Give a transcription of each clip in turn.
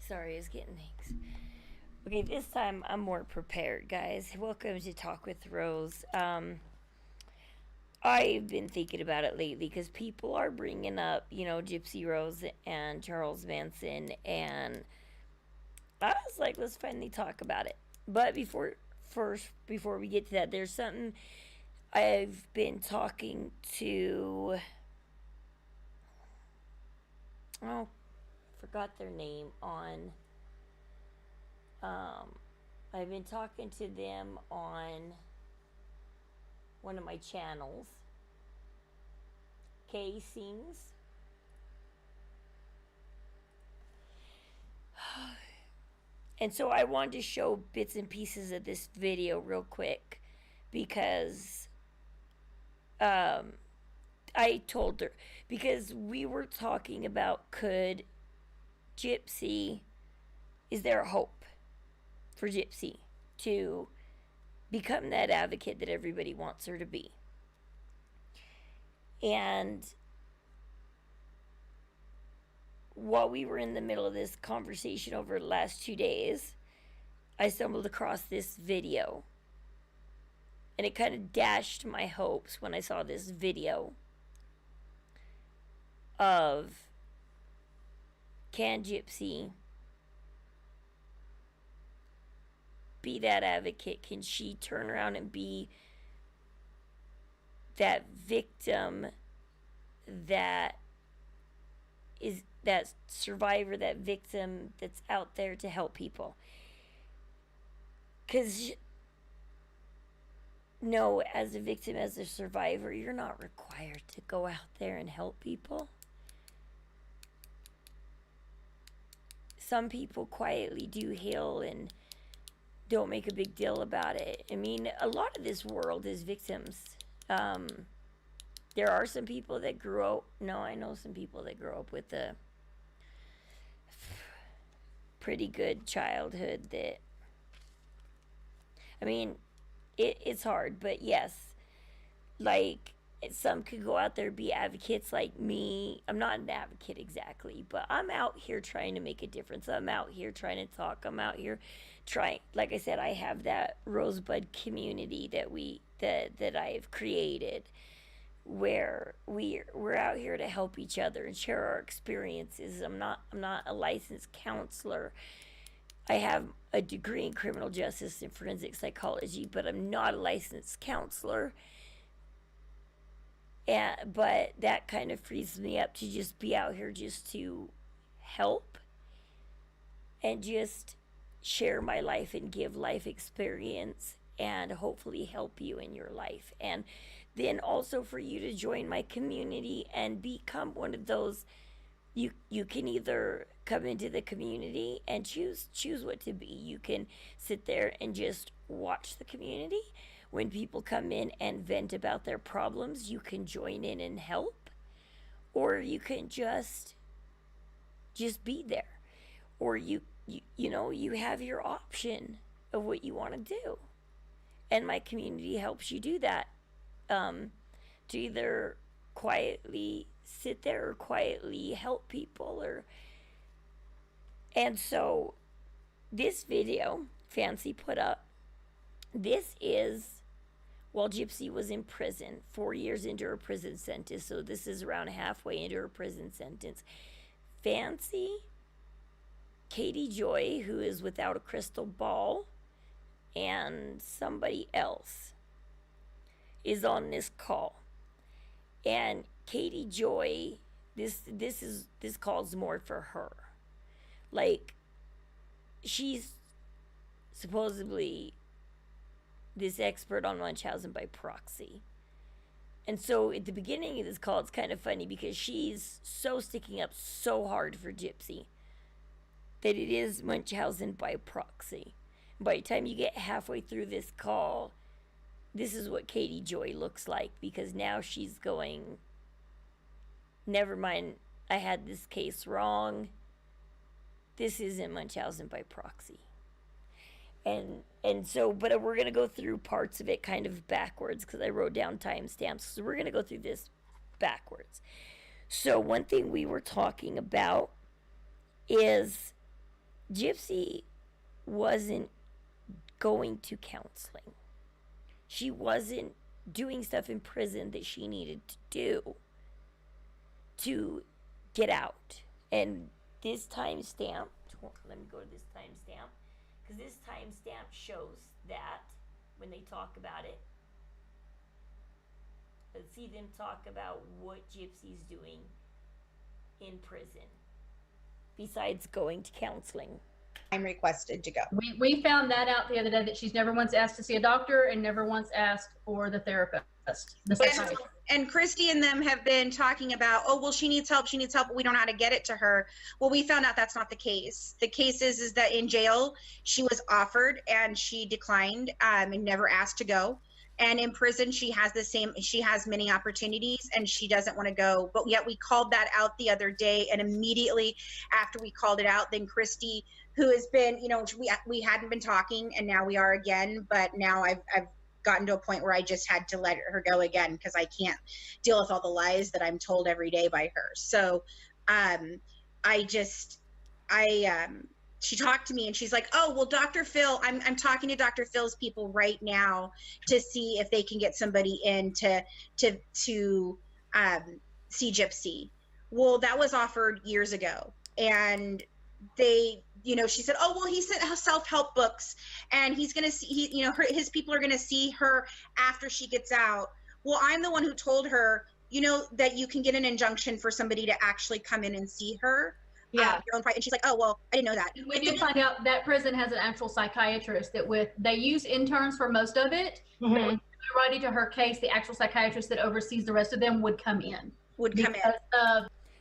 Sorry, I was getting things. Okay, this time I'm more prepared, guys. Welcome to Talk with Rose. I've been thinking about it lately because people are bringing up, Gypsy Rose and Charles Manson, and I was like, let's finally talk about it. But before we get to that, there's something I've been talking to. Oh, forgot their name on. I've been talking to them on one of my channels. Kay Sings. And so I wanted to show bits and pieces of this video real quick because I told her, because we were talking about, could Gypsy, is there a hope for Gypsy to become that advocate that everybody wants her to be? And while we were in the middle of this conversation over the last 2 days, I stumbled across this video. And it kind of dashed my hopes when I saw this video of, can Gypsy be that advocate? Can she turn around and be that victim, that is that survivor, that victim that's out there to help people? Because no, as a victim, as a survivor, you're not required to go out there and help people. Some people quietly do heal and don't make a big deal about it. I mean, a lot of this world is victims. There are some people that I know some people that grew up with a pretty good childhood that, I mean, it's hard, but yes, like, some could go out there and be advocates like me. I'm not an advocate exactly, but I'm out here trying to make a difference. I'm out here trying to talk. I'm out here trying, like I said, I have that Rosebud community that I've created, where we're out here to help each other and share our experiences. I'm not a licensed counselor. I have a degree in criminal justice and forensic psychology, but I'm not a licensed counselor. But that kind of frees me up to just be out here just to help and just share my life and give life experience and hopefully help you in your life. And then also for you to join my community and become one of those. You can either come into the community and choose what to be. You can sit there and just watch the community. When people come in and vent about their problems, you can join in and help. Or you can just be there. Or you have your option of what you want to do. And my community helps you do that. To either quietly sit there or quietly help people. And so this video Fancy put up, this is while Gypsy was in prison, 4 years into her prison sentence. So this is around halfway into her prison sentence. Fancy, Katie Joy, who is without a crystal ball, and somebody else is on this call. And Katie Joy, this call's more for her. Like, she's supposedly this expert on Munchausen by proxy. And so at the beginning of this call, it's kind of funny because she's so sticking up so hard for Gypsy that it is Munchausen by proxy. By the time you get halfway through this call, this is what Katie Joy looks like, because now she's going, never mind, I had this case wrong. This isn't Munchausen by proxy. And so, but we're going to go through parts of it kind of backwards because I wrote down timestamps. So we're going to go through this backwards. So one thing we were talking about is Gypsy wasn't going to counseling. She wasn't doing stuff in prison that she needed to do to get out. And this timestamp, let me go to this timestamp, because this timestamp shows that when they talk about it, let's see them talk about what Gypsy's doing in prison besides going to counseling. I'm requested to go. We found that out the other day, that she's never once asked to see a doctor and never once asked for the therapist. And Christy and them have been talking about, oh, well, she needs help, but we don't know how to get it to her. Well, we found out that's not the case. The case is that in jail, she was offered and she declined and never asked to go. And in prison, she has many opportunities and she doesn't want to go. But yet we called that out the other day. And immediately after we called it out, then Christy, who has been, we hadn't been talking and now we are again. But now I've gotten to a point where I just had to let her go again because I can't deal with all the lies that I'm told every day by her. So she talked to me and she's like, oh, well, Dr. Phil, I'm talking to Dr. Phil's people right now to see if they can get somebody in to see Gypsy. Well, that was offered years ago. And they, she said, oh, well, he said self-help books and he's going to see, his people are going to see her after she gets out. Well, I'm the one who told her, that you can get an injunction for somebody to actually come in and see her. Yeah. And she's like, oh, well, I didn't know that. We did find out that prison has an actual psychiatrist they use interns for most of it. Mm-hmm. But when we write into her case, the actual psychiatrist that oversees the rest of them would come in.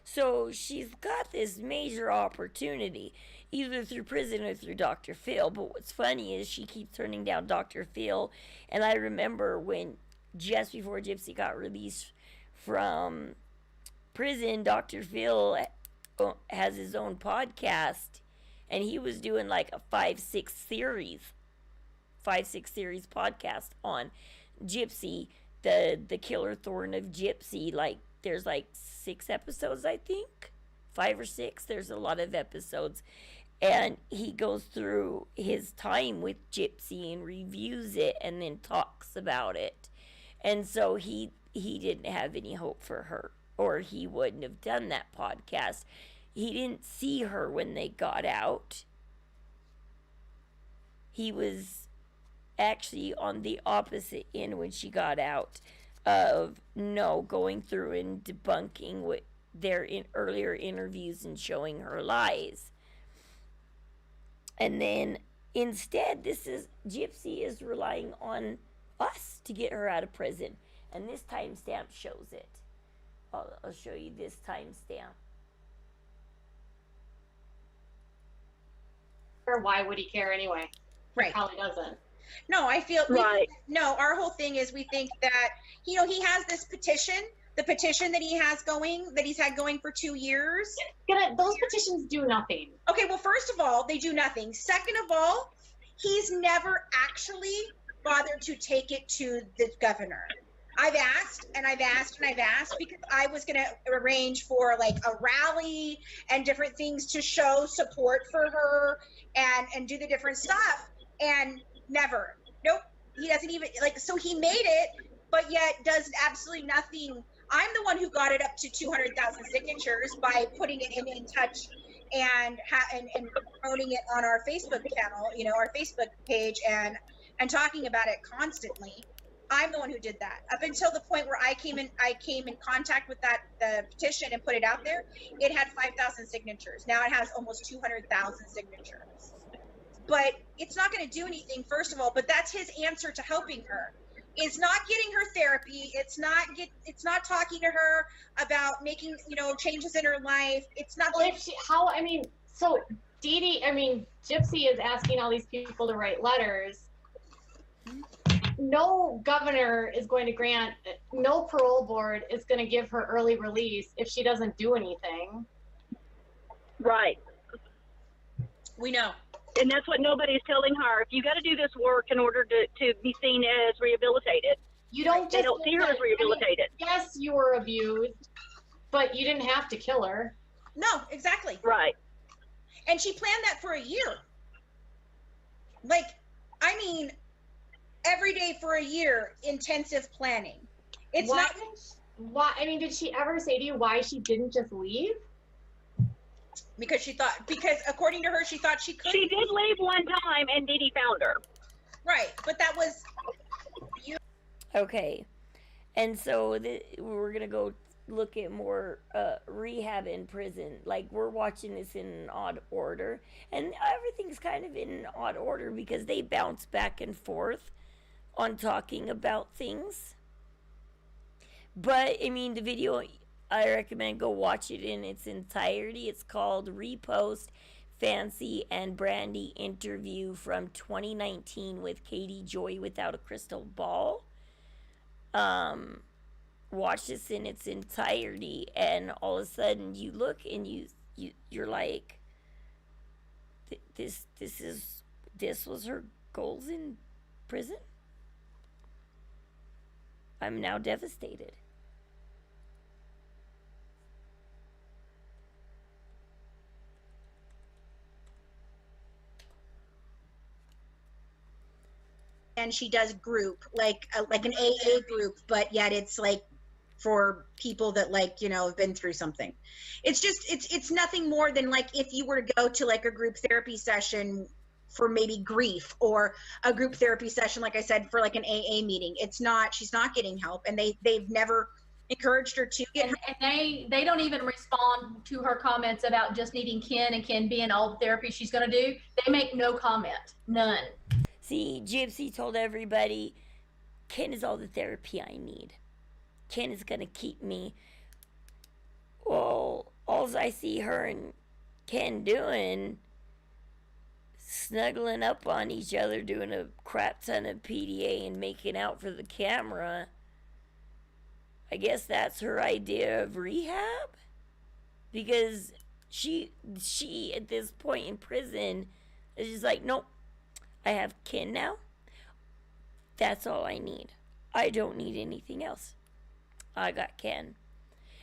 So she's got this major opportunity, either through prison or through Dr. Phil. But what's funny is she keeps turning down Dr. Phil. And I remember when, just before Gypsy got released from prison, Dr. Phil has his own podcast. And he was doing like a 5-6 series podcast on Gypsy, the killer thorn of Gypsy. Like, there's like 6 episodes, I think, 5 or 6. There's a lot of episodes. And he goes through his time with Gypsy and reviews it and then talks about it. And so he didn't have any hope for her, or he wouldn't have done that podcast. He didn't see her when they got out. He was actually on the opposite end when she got out of going through and debunking what their earlier interviews and showing her lies. And then instead, Gypsy is relying on us to get her out of prison. And this timestamp shows it. I'll show you this timestamp. Or why would he care anyway? Right. He probably doesn't. No, I feel right. Our whole thing is we think that he has this petition, the petition that he's had going for 2 years. Those petitions do nothing. Okay, well, first of all, they do nothing. Second of all, he's never actually bothered to take it to the governor. I've asked because I was going to arrange for like a rally and different things to show support for her and do the different stuff. And never. Nope. He doesn't even so he made it, but yet does absolutely nothing. I'm the one who got it up to 200,000 signatures by putting it in touch and promoting it on our Facebook channel, our Facebook page and talking about it constantly. I'm the one who did that. Up until the point where I came in contact with the petition and put it out there, it had 5,000 signatures. Now it has almost 200,000 signatures. But it's not going to do anything, first of all, but that's his answer to helping her. It's not getting her therapy. It's not talking to her about making, changes in her life. It's not. Well, so Gypsy is asking all these people to write letters. No governor is going to grant, no parole board is going to give her early release if she doesn't do anything. Right. We know. And that's what nobody's telling her. If you got to do this work in order to be seen as rehabilitated. You don't they don't see her as rehabilitated. Yes, you were abused, but you didn't have to kill her. No, exactly. Right. And she planned that for a year. Like, I mean, every day for a year, intensive planning. It's not. Why? I mean, did she ever say to you why she didn't just leave? Because according to her, she thought she could. She did leave one time, and Didi found her. Right, but that was. Okay, and so we're gonna go look at more rehab in prison. Like, we're watching this in an odd order, and everything's kind of in an odd order because they bounce back and forth on talking about things. But I mean, the video, I recommend go watch it in its entirety. It's called Repost Fancy and Brandy Interview from 2019 with Katie Joy Without a Crystal Ball. Watch this in its entirety, and all of a sudden you look and you're like, this was her goals in prison. I'm now devastated. And she does group, like an AA group, but yet it's like for people that, like, you know, have been through something. It's just, it's nothing more than like if you were to go to like a group therapy session for maybe grief, or a group therapy session, like I said, for like an AA meeting. It's not, she's not getting help, and they've never encouraged her to get help. And they don't even respond to her comments about just needing Ken and Ken being all the therapy she's going to do. They make no comment. None. See, Gypsy told everybody, Ken is all the therapy I need. Ken is going to keep me. Well, all I see her and Ken doing, snuggling up on each other, doing a crap ton of PDA and making out for the camera. I guess that's her idea of rehab? Because she at this point in prison is just like, nope, I have Ken now. That's all I need. I don't need anything else. I got Ken.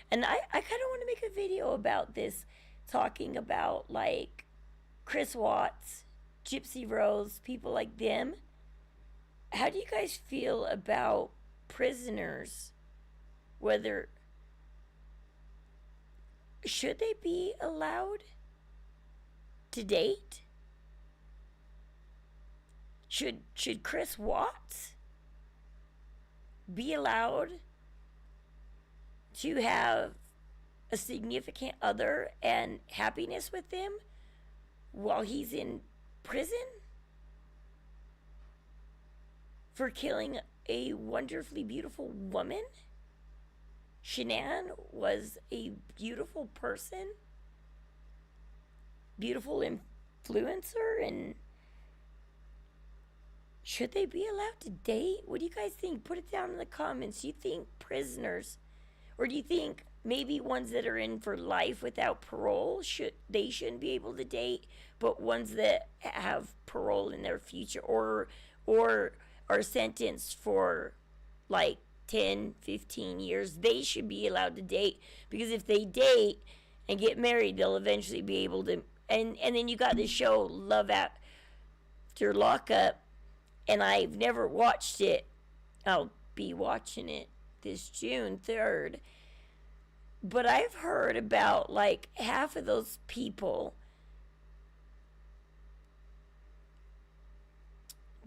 And I kind of want to make a video about this, talking about like Chris Watts, Gypsy Rose, people like them. How do you guys feel about prisoners? Whether should they be allowed to date? Should Chris Watts be allowed to have a significant other and happiness with them while he's in prison for killing a wonderfully beautiful woman? Shanann was a beautiful person, beautiful influencer, and should they be allowed to date? What do you guys think? Put it down in the comments. Do you think prisoners, or do you think maybe ones that are in for life without parole, shouldn't be able to date, but ones that have parole in their future, or are sentenced for like 10, 15 years, they should be allowed to date? Because if they date and get married, they'll eventually be able to. And then you got the show Love After Lockup, and I've never watched it. I'll be watching it this June 3rd. But I've heard about like half of those people,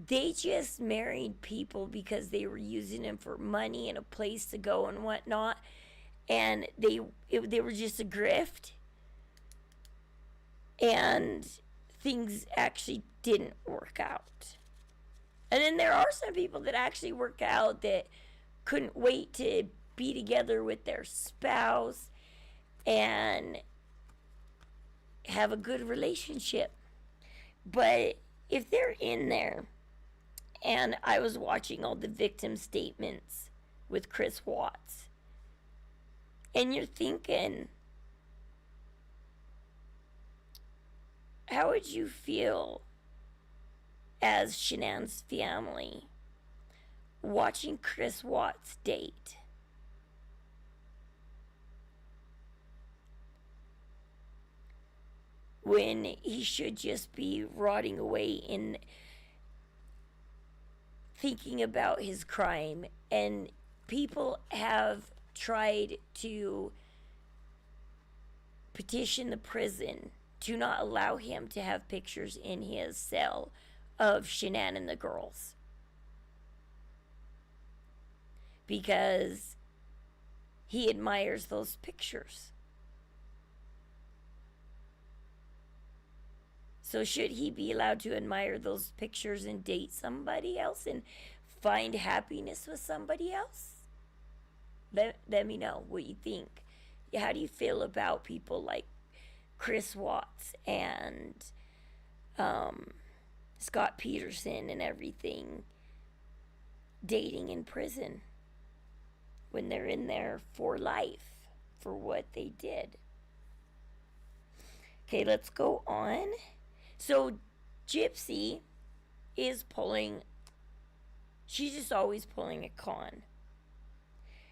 they just married people because they were using them for money and a place to go and whatnot, and they were just a grift, and things actually didn't work out. And then there are some people that actually work out that couldn't wait to be together with their spouse and have a good relationship. But if they're in there, and I was watching all the victim statements with Chris Watts, and you're thinking, how would you feel as Shanann's family watching Chris Watts date? when he should just be rotting away in thinking about his crime. And people have tried to petition the prison to not allow him to have pictures in his cell of Shanann and the girls, because he admires those pictures. So should he be allowed to admire those pictures and date somebody else and find happiness with somebody else? Let me know what you think. How do you feel about people like Chris Watts and Scott Peterson and everything dating in prison when they're in there for life for what they did? Okay, let's go on. So Gypsy is pulling, she's just always pulling a con.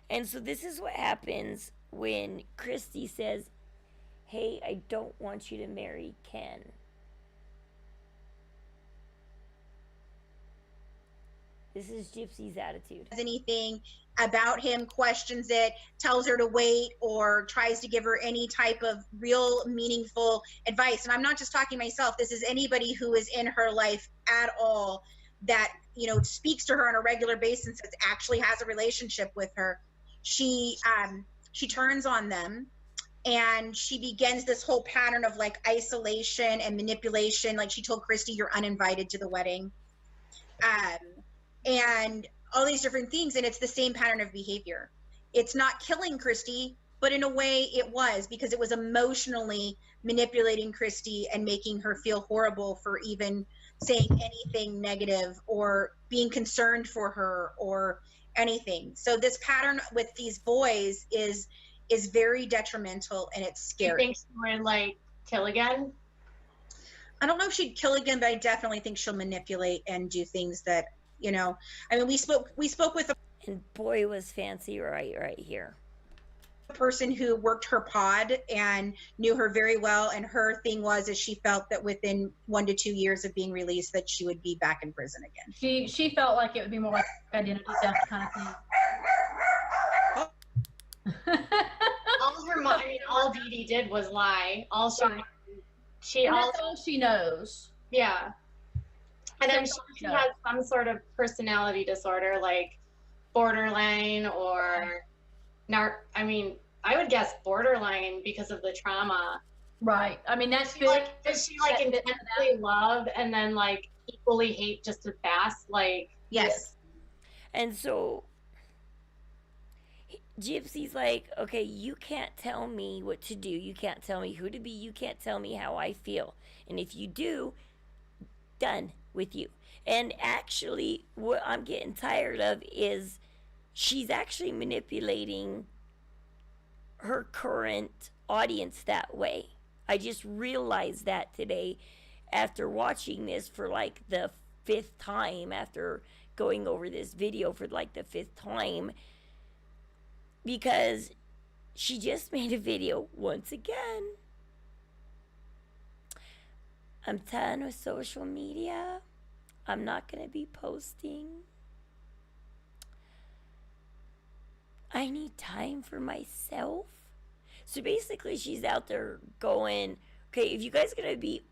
And so this is what happens when Christy says, hey, I don't want you to marry Ken. This is Gypsy's attitude. Anything about him, questions it, tells her to wait, or tries to give her any type of real meaningful advice. And I'm not just talking myself. This is anybody who is in her life at all that, you know, speaks to her on a regular basis, that actually has a relationship with her. She turns on them, and she begins this whole pattern of like isolation and manipulation. Like she told Christy, you're uninvited to the wedding. And all these different things. And it's the same pattern of behavior. It's not killing Christy, but in a way it was, because it was emotionally manipulating Christy and making her feel horrible for even saying anything negative or being concerned for her or anything. So this pattern with these boys is very detrimental, and it's scary. You think she would like kill again? I don't know if she'd kill again, but I definitely think she'll manipulate and do things that, you know, I mean, we spoke with a And boy, was Fancy right here. person who worked her pod and knew her very well, and her thing was is she felt that within 1 to 2 years of being released that she would be back in prison again. She felt like it would be more like identity theft kind of thing. All Dee Dee did was lie. All she And that's all she knows. yeah. And I'm sure she has some sort of personality disorder, like borderline or I mean, I would guess borderline because of the trauma. Right. I mean, that's Does she like intensely love and then like equally hate just as fast? Like, Yes. And so Gypsy's like, okay, you can't tell me what to do. You can't tell me who to be. You can't tell me how I feel. And if you do, done with you. And actually, what I'm getting tired of is she's actually manipulating her current audience that way. I just realized that today after watching this for like the 5th time, after going over this video for like the 5th time, because she just made a video once again. I'm done with social media. I'm not going to be posting. I need time for myself. So basically, she's out there going, okay, if you guys are going to be,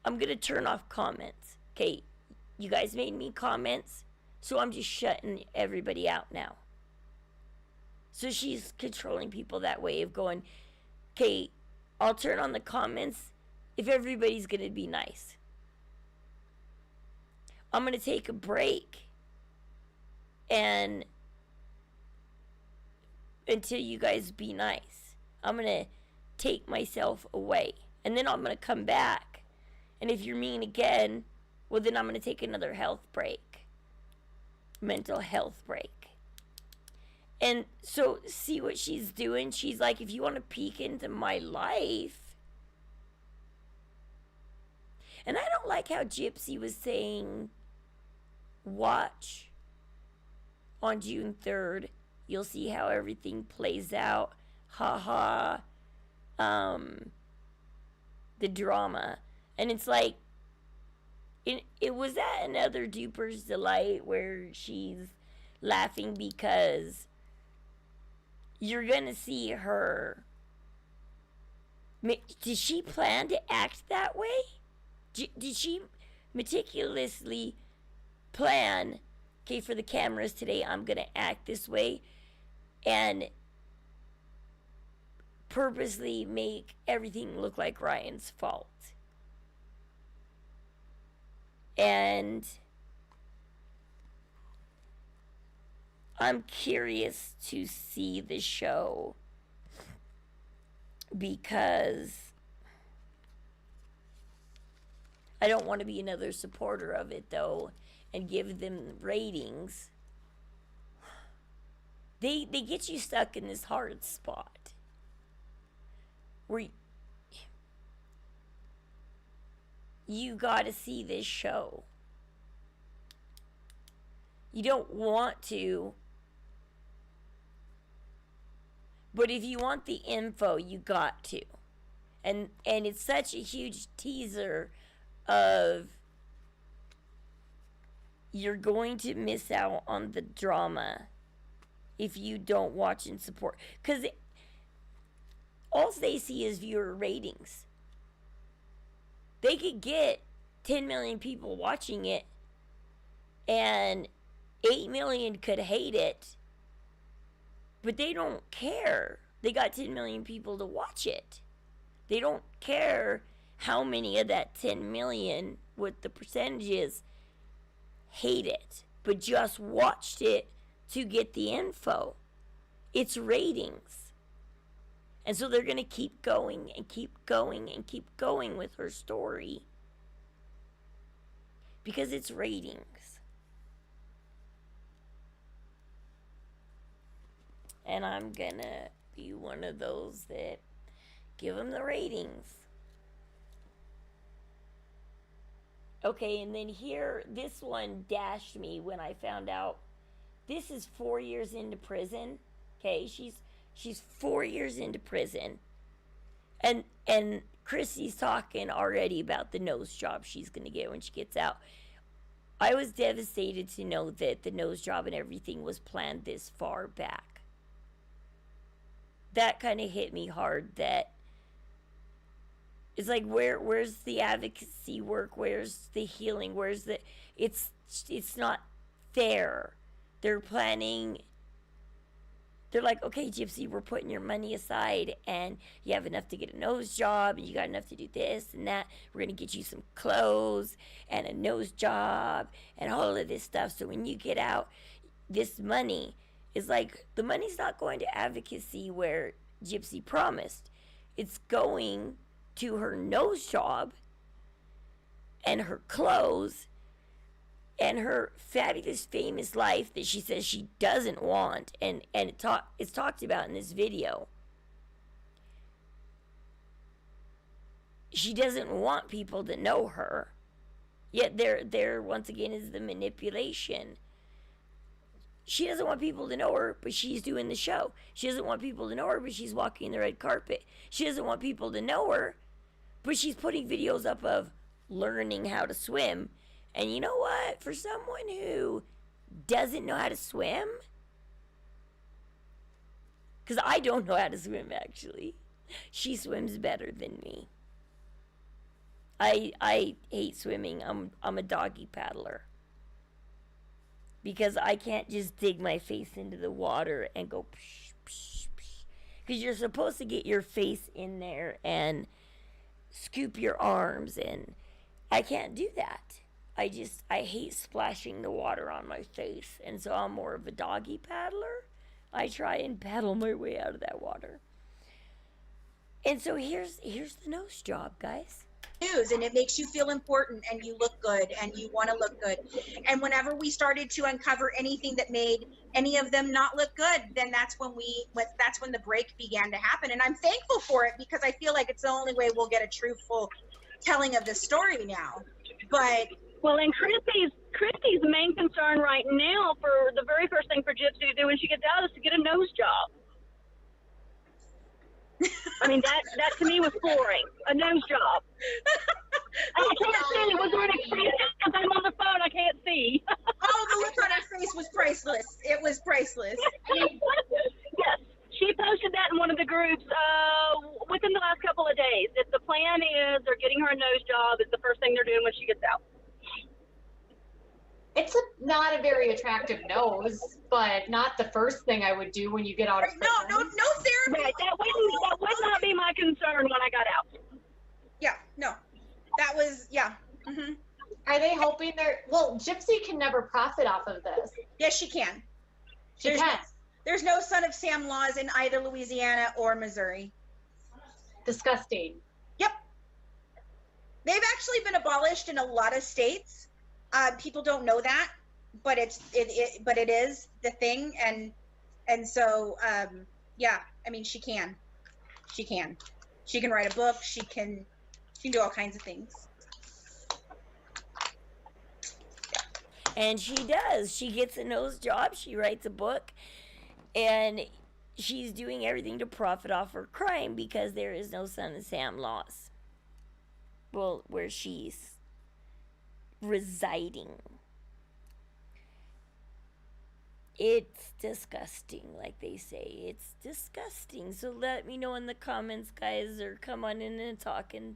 I'm going to turn off comments. Okay, you guys made me comments, so I'm just shutting everybody out now. So she's controlling people that way of going, okay, I'll turn on the comments if everybody's going to be nice. I'm going to take a break and until you guys be nice. I'm going to take myself away. And then I'm going to come back. And if you're mean again, well, then I'm going to take another health break. Mental health break. And so, see what she's doing? She's like, if you want to peek into my life. And I don't like how Gypsy was saying, watch on June 3rd. You'll see how everything plays out. Ha ha. the drama. And it's like, it was that another Duper's Delight where she's laughing because you're gonna see her. Did she plan to act that way? Did she meticulously plan, okay, for the cameras today, I'm gonna act this way, and purposely make everything look like Ryan's fault? And I'm curious to see the show because I don't want to be another supporter of it, though, and give them ratings. They get you stuck in this hard spot where you got to see this show. You don't want to, but if you want the info, you got to. And it's such a huge teaser of you're going to miss out on the drama if you don't watch and support. Because all they see is viewer ratings. They could get 10 million people watching it, and 8 million could hate it, but they don't care. They got 10 million people to watch it. They don't care how many of that 10 million, what the percentage is, hate it, but just watched it to get the info. It's ratings. And so they're going to keep going and keep going and keep going with her story because it's ratings. And I'm going to be one of those that give them the ratings. Okay, and then here, this one dashed me when I found out this is 4 years into prison. Okay, she's 4 years into prison. And Chrissy's talking already about the nose job she's going to get when she gets out. I was devastated to know that the nose job and everything was planned this far back. That kind of hit me hard, that it's like, where's the advocacy work? Where's the healing? Where's the... It's not there. They're planning... They're like, okay, Gypsy, we're putting your money aside, and you have enough to get a nose job, and you got enough to do this and that. We're going to get you some clothes and a nose job and all of this stuff. So when you get out, this money is like, the money's not going to advocacy where Gypsy promised. It's going to her nose job and her clothes and her fabulous, famous life that she says she doesn't want, and it's talked about in this video. She doesn't want people to know her, yet there once again is the manipulation. She doesn't want people to know her, but she's doing the show. She doesn't want people to know her, but she's walking the red carpet. She doesn't want people to know her, but she's putting videos up of learning how to swim. And you know what? For someone who doesn't know how to swim, because I don't know how to swim, actually. She swims better than me. I hate swimming. I'm a doggy paddler. Because I can't just dig my face into the water and go psh, psh, psh. Because you're supposed to get your face in there and scoop your arms, and I can't do that. I hate splashing the water on my face, and so I'm more of a doggy paddler. I try and paddle my way out of that water. And so here's the nose job, guys. And it makes you feel important, and you look good, and you want to look good. And whenever we started to uncover anything that made any of them not look good, then that's when the break began to happen. And I'm thankful for it, because I feel like it's the only way we'll get a truthful telling of the story now. But well, and Christy's main concern right now, for the very first thing for Gypsy to do when she gets out, is to get a nose job. I mean, that to me was flooring. A nose job. I can't see. Was there an expression? Because I'm on the phone, I can't see. Oh, the look on her face was priceless. It was priceless. Yes. She posted that in one of the groups within the last couple of days. If the plan is they're getting her a nose job, it's the first thing they're doing when she gets out. It's not a very attractive nose, but not the first thing I would do when you get out of prison. No therapy. Right. That would not be my concern when I got out. Yeah, no. That was, yeah. Mm-hmm. Are they hoping well, Gypsy can never profit off of this. Yes, she can. She can. There's no Son of Sam laws in either Louisiana or Missouri. Disgusting. Yep. They've actually been abolished in a lot of states. People don't know that, but it is the thing, and so yeah. I mean, she can write a book. She can do all kinds of things. And she does. She gets a nose job. She writes a book, and she's doing everything to profit off her crime because there is no Son of Sam laws. Well, where she's residing. It's disgusting, like they say. It's disgusting. So let me know in the comments, guys, or come on in and talk and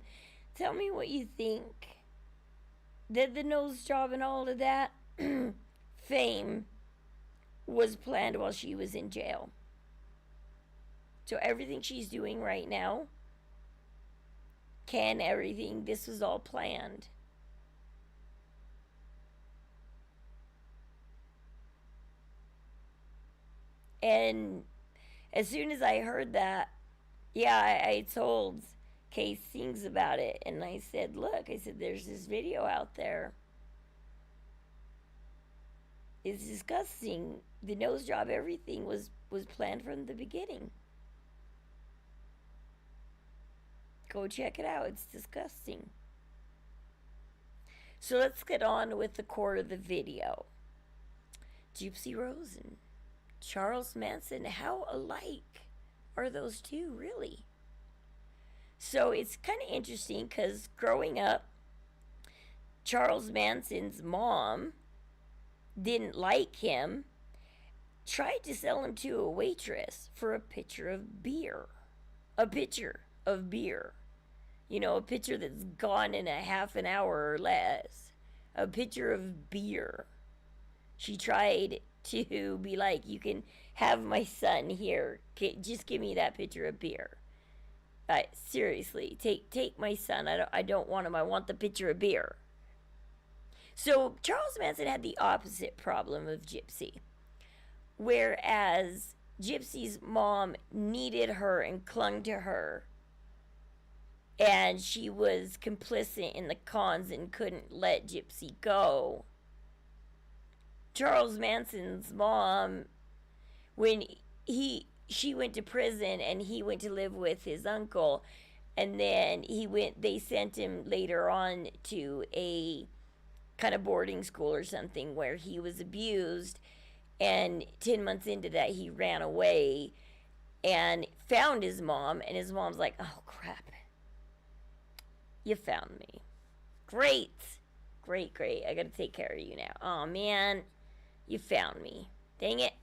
tell me what you think. Did the nose job and all of that fame was planned while she was in jail. So everything she's doing right now, this was all planned. And as soon as I heard that, yeah, I told Case things about it, and I said, look, there's this video out there. It's disgusting. The nose job, everything was planned from the beginning. Go check it out. It's disgusting. So let's get on with the core of the video. Gypsy Rose and Charles Manson, how alike are those two, really? So it's kind of interesting because growing up, Charles Manson's mom didn't like him, tried to sell him to a waitress for a pitcher of beer. A pitcher of beer. You know, a pitcher that's gone in a half an hour or less. A pitcher of beer. She tried to be like, you can have my son here. Just give me that pitcher of beer. Seriously, take my son. I don't want him. I want the pitcher of beer. So Charles Manson had the opposite problem of Gypsy. Whereas Gypsy's mom needed her and clung to her, and she was complicit in the cons and couldn't let Gypsy go. Charles Manson's mom, when she went to prison and he went to live with his uncle, and then they sent him later on to a kind of boarding school or something where he was abused, and 10 months into that he ran away and found his mom, and his mom's like, oh crap, you found me, great, I gotta take care of you now. Oh man, you found me, dang it.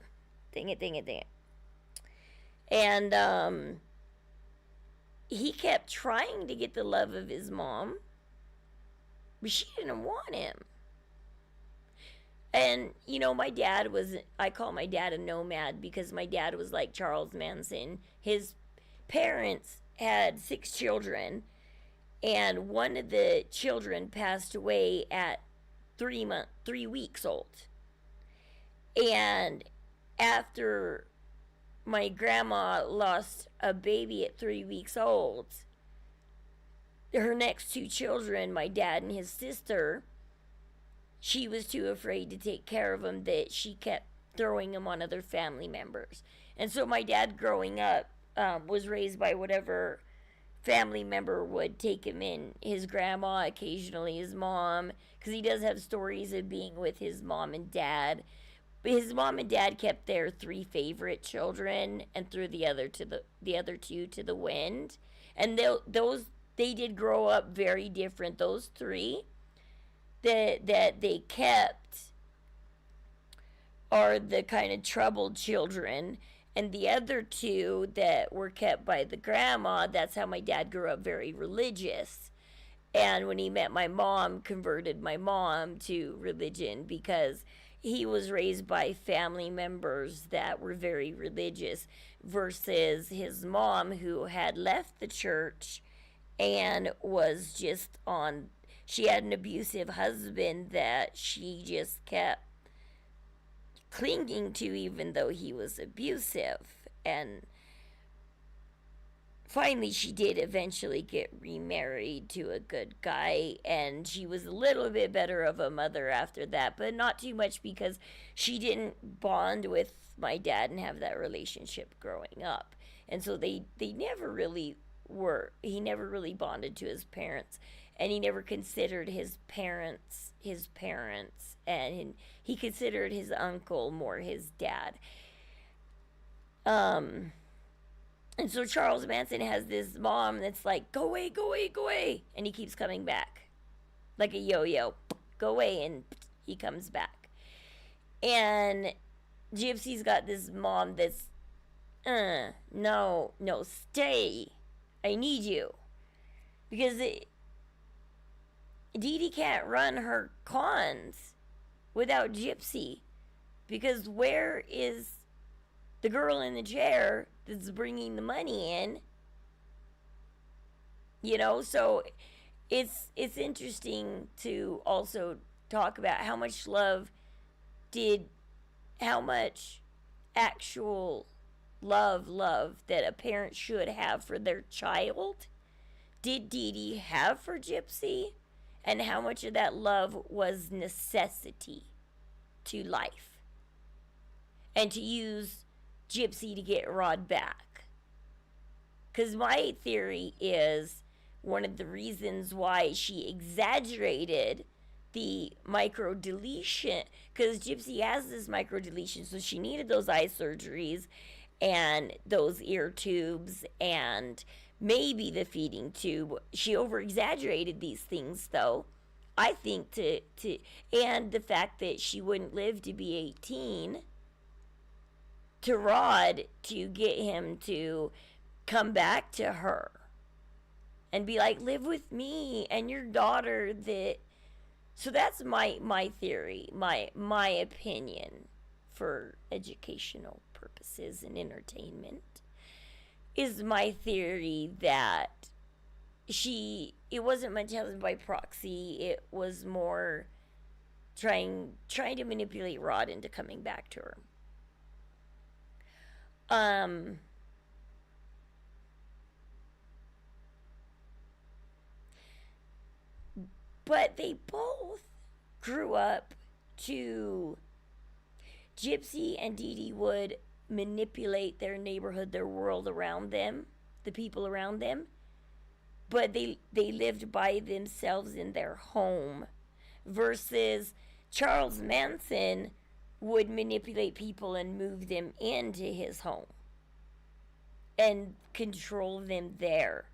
And he kept trying to get the love of his mom, but she didn't want him. And, you know, I call my dad a nomad because my dad was like Charles Manson. His parents had 6 children, and one of the children passed away at 3 weeks old. And after my grandma lost a baby at 3 weeks old, her next 2 children, my dad and his sister, she was too afraid to take care of them that she kept throwing them on other family members. And so my dad growing up was raised by whatever family member would take him in. His grandma, occasionally his mom, because he does have stories of being with his mom and dad. his mom and dad kept their 3 favorite children and threw the other 2 to the wind. And they did grow up very different. Those 3 that they kept are the kind of troubled children, and the other 2 that were kept by the grandma, that's how my dad grew up, very religious. And when he met my mom, converted my mom to religion because he was raised by family members that were very religious versus his mom, who had left the church and was just on. She had an abusive husband that she just kept clinging to, even though he was abusive. And finally, she did eventually get remarried to a good guy, and she was a little bit better of a mother after that, but not too much because she didn't bond with my dad and have that relationship growing up. And so they never really were. He never really bonded to his parents, and he never considered his parents, and he considered his uncle more his dad. And so Charles Manson has this mom that's like, go away, go away, go away. And he keeps coming back. Like a yo-yo. Go away, and he comes back. And Gypsy's got this mom that's, no, stay. I need you. Because Dee Dee can't run her cons without Gypsy. Because where is the girl in the chair that's bringing the money in? You know, so it's interesting to also talk about how much actual love that a parent should have for their child did Dee Dee have for Gypsy, and how much of that love was necessity to life, and to use Gypsy to get Rod back. Because my theory is one of the reasons why she exaggerated the micro deletion, because Gypsy has this micro deletion, so she needed those eye surgeries and those ear tubes and maybe the feeding tube. She over exaggerated these things, though, I think, to and the fact that she wouldn't live to be 18, to Rod, to get him to come back to her and be like, live with me and your daughter. So that's my theory, my opinion, for educational purposes and entertainment, is my theory that it wasn't Munchausen by proxy. It was more trying to manipulate Rod into coming back to her. But they both grew up to Gypsy and Dee Dee would manipulate their neighborhood, their world around them, the people around them. But they lived by themselves in their home, versus Charles Manson would manipulate people and move them into his home and control them there.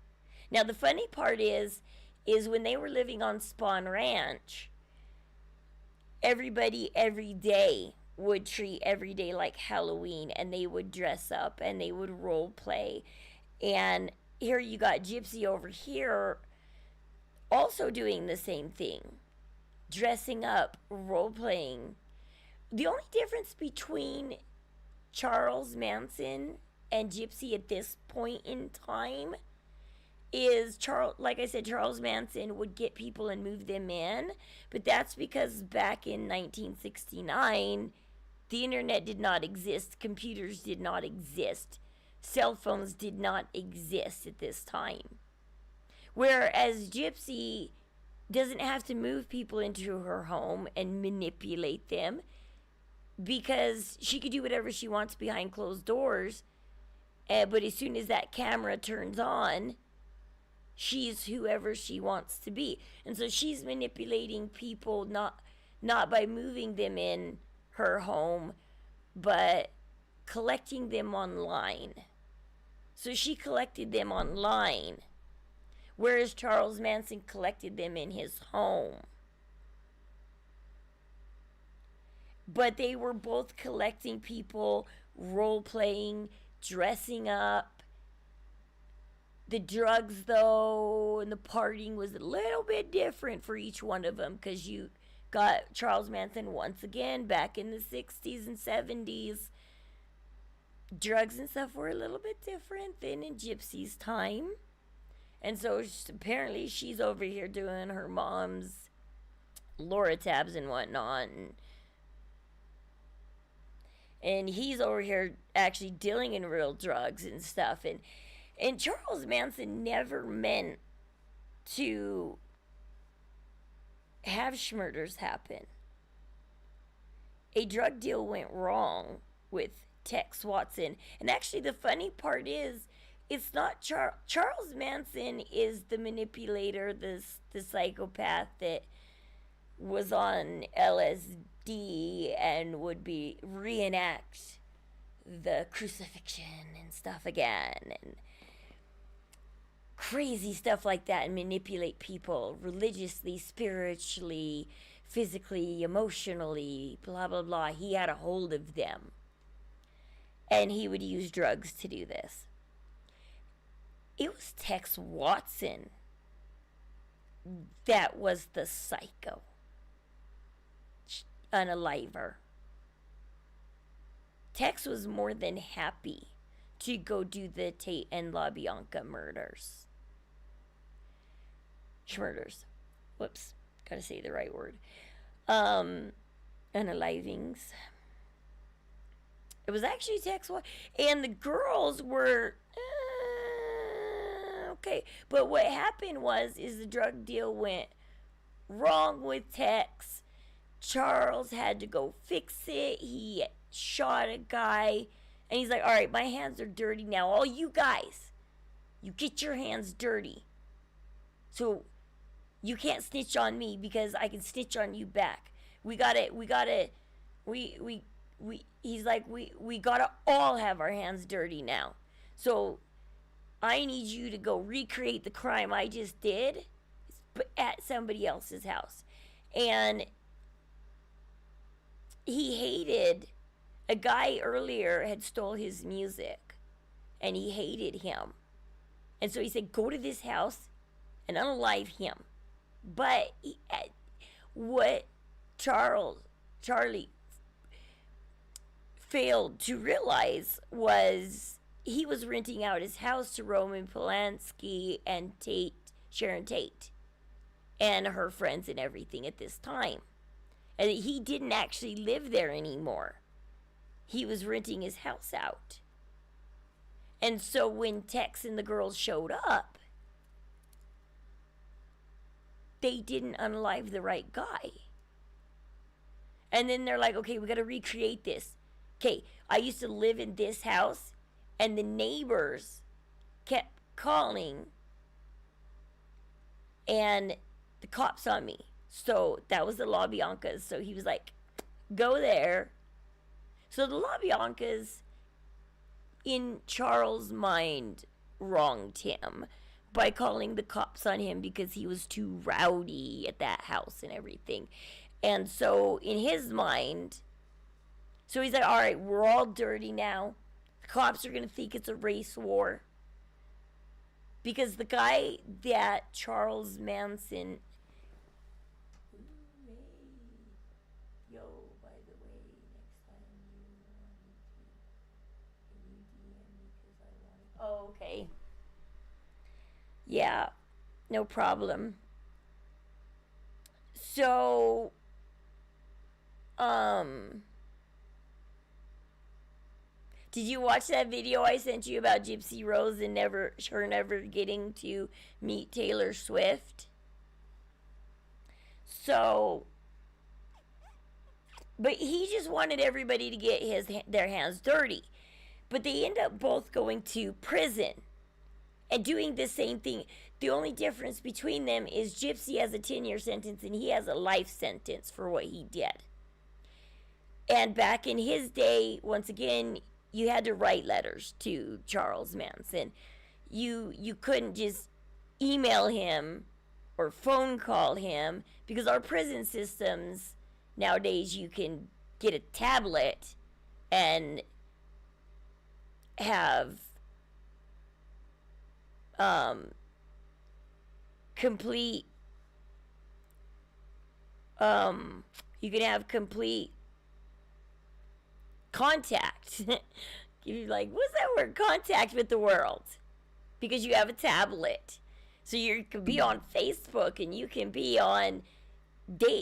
Now, the funny part is when they were living on Spawn Ranch, everybody every day would treat every day like Halloween, and they would dress up and they would role play. And here you got Gypsy over here also doing the same thing, dressing up, role playing. The only difference between Charles Manson and Gypsy at this point in time is, like I said, Charles Manson would get people and move them in, but that's because back in 1969, the internet did not exist, computers did not exist, cell phones did not exist at this time. Whereas Gypsy doesn't have to move people into her home and manipulate them, because she could do whatever she wants behind closed doors, but as soon as that camera turns on, she's whoever she wants to be. And so she's manipulating people not by moving them in her home, but collecting them online. So she collected them online, whereas Charles Manson collected them in his home. But they were both collecting people, role playing, dressing up. The drugs, though, and the partying was a little bit different for each one of them, because you got Charles Manson once again back in the 60s and 70s. Drugs and stuff were a little bit different than in Gypsy's time. And so apparently she's over here doing her mom's Loratabs and whatnot. And he's over here actually dealing in real drugs and stuff. And Charles Manson never meant to have schmurders happen. A drug deal went wrong with Tex Watson. And actually the funny part is, it's not Charles Manson is the manipulator, the psychopath that was on LSD and would be reenact the crucifixion and stuff again, and crazy stuff like that, and manipulate people religiously, spiritually, physically, emotionally, blah blah blah. He had a hold of them, and he would use drugs to do this. It was Tex Watson that was the psycho, unaliver. Tex was more than happy to go do the Tate and LaBianca murders. Schmurders. Whoops. Gotta say the right word. Unalivings. It was actually Tex Watson. And the girls were... okay. But what happened is the drug deal went wrong with Tex. Charles had to go fix it. He shot a guy. And he's like, all right, my hands are dirty now. All you guys, you get your hands dirty. So you can't snitch on me because I can snitch on you back. He's like, we gotta all have our hands dirty now. So I need you to go recreate the crime I just did at somebody else's house. And he hated, a guy earlier had stole his music, and he hated him. And so he said, go to this house and unalive him. But what Charlie failed to realize was he was renting out his house to Roman Polanski and Sharon Tate, and her friends and everything at this time. And he didn't actually live there anymore. He was renting his house out. And so when Tex and the girls showed up, they didn't unalive the right guy. And then they're like, okay, we got to recreate this. Okay, I used to live in this house, and the neighbors kept calling, and the cops on me. So that was the LaBiancas. So he was like, go there. So the LaBiancas, in Charles' mind, wronged him by calling the cops on him because he was too rowdy at that house and everything. And so in his mind, so he's like, all right, we're all dirty now. The cops are going to think it's a race war. Because the guy that Charles Manson... Yo, by the way, next time you want me to, can you DM me because I want... Oh, okay. Yeah, no problem. So, did you watch that video I sent you about Gypsy Rose and her never getting to meet Taylor Swift? So, but he just wanted everybody to get their hands dirty. But they end up both going to prison and doing the same thing. The only difference between them is Gypsy has a 10-year sentence and he has a life sentence for what he did. And back in his day, once again, you had to write letters to Charles Manson. You couldn't just email him or phone call him, because our prison systems nowadays, you can get a tablet and have complete you can have complete contact. You're like, what's that word? Contact with the world, because you have a tablet. So you can be on Facebook, and you can be on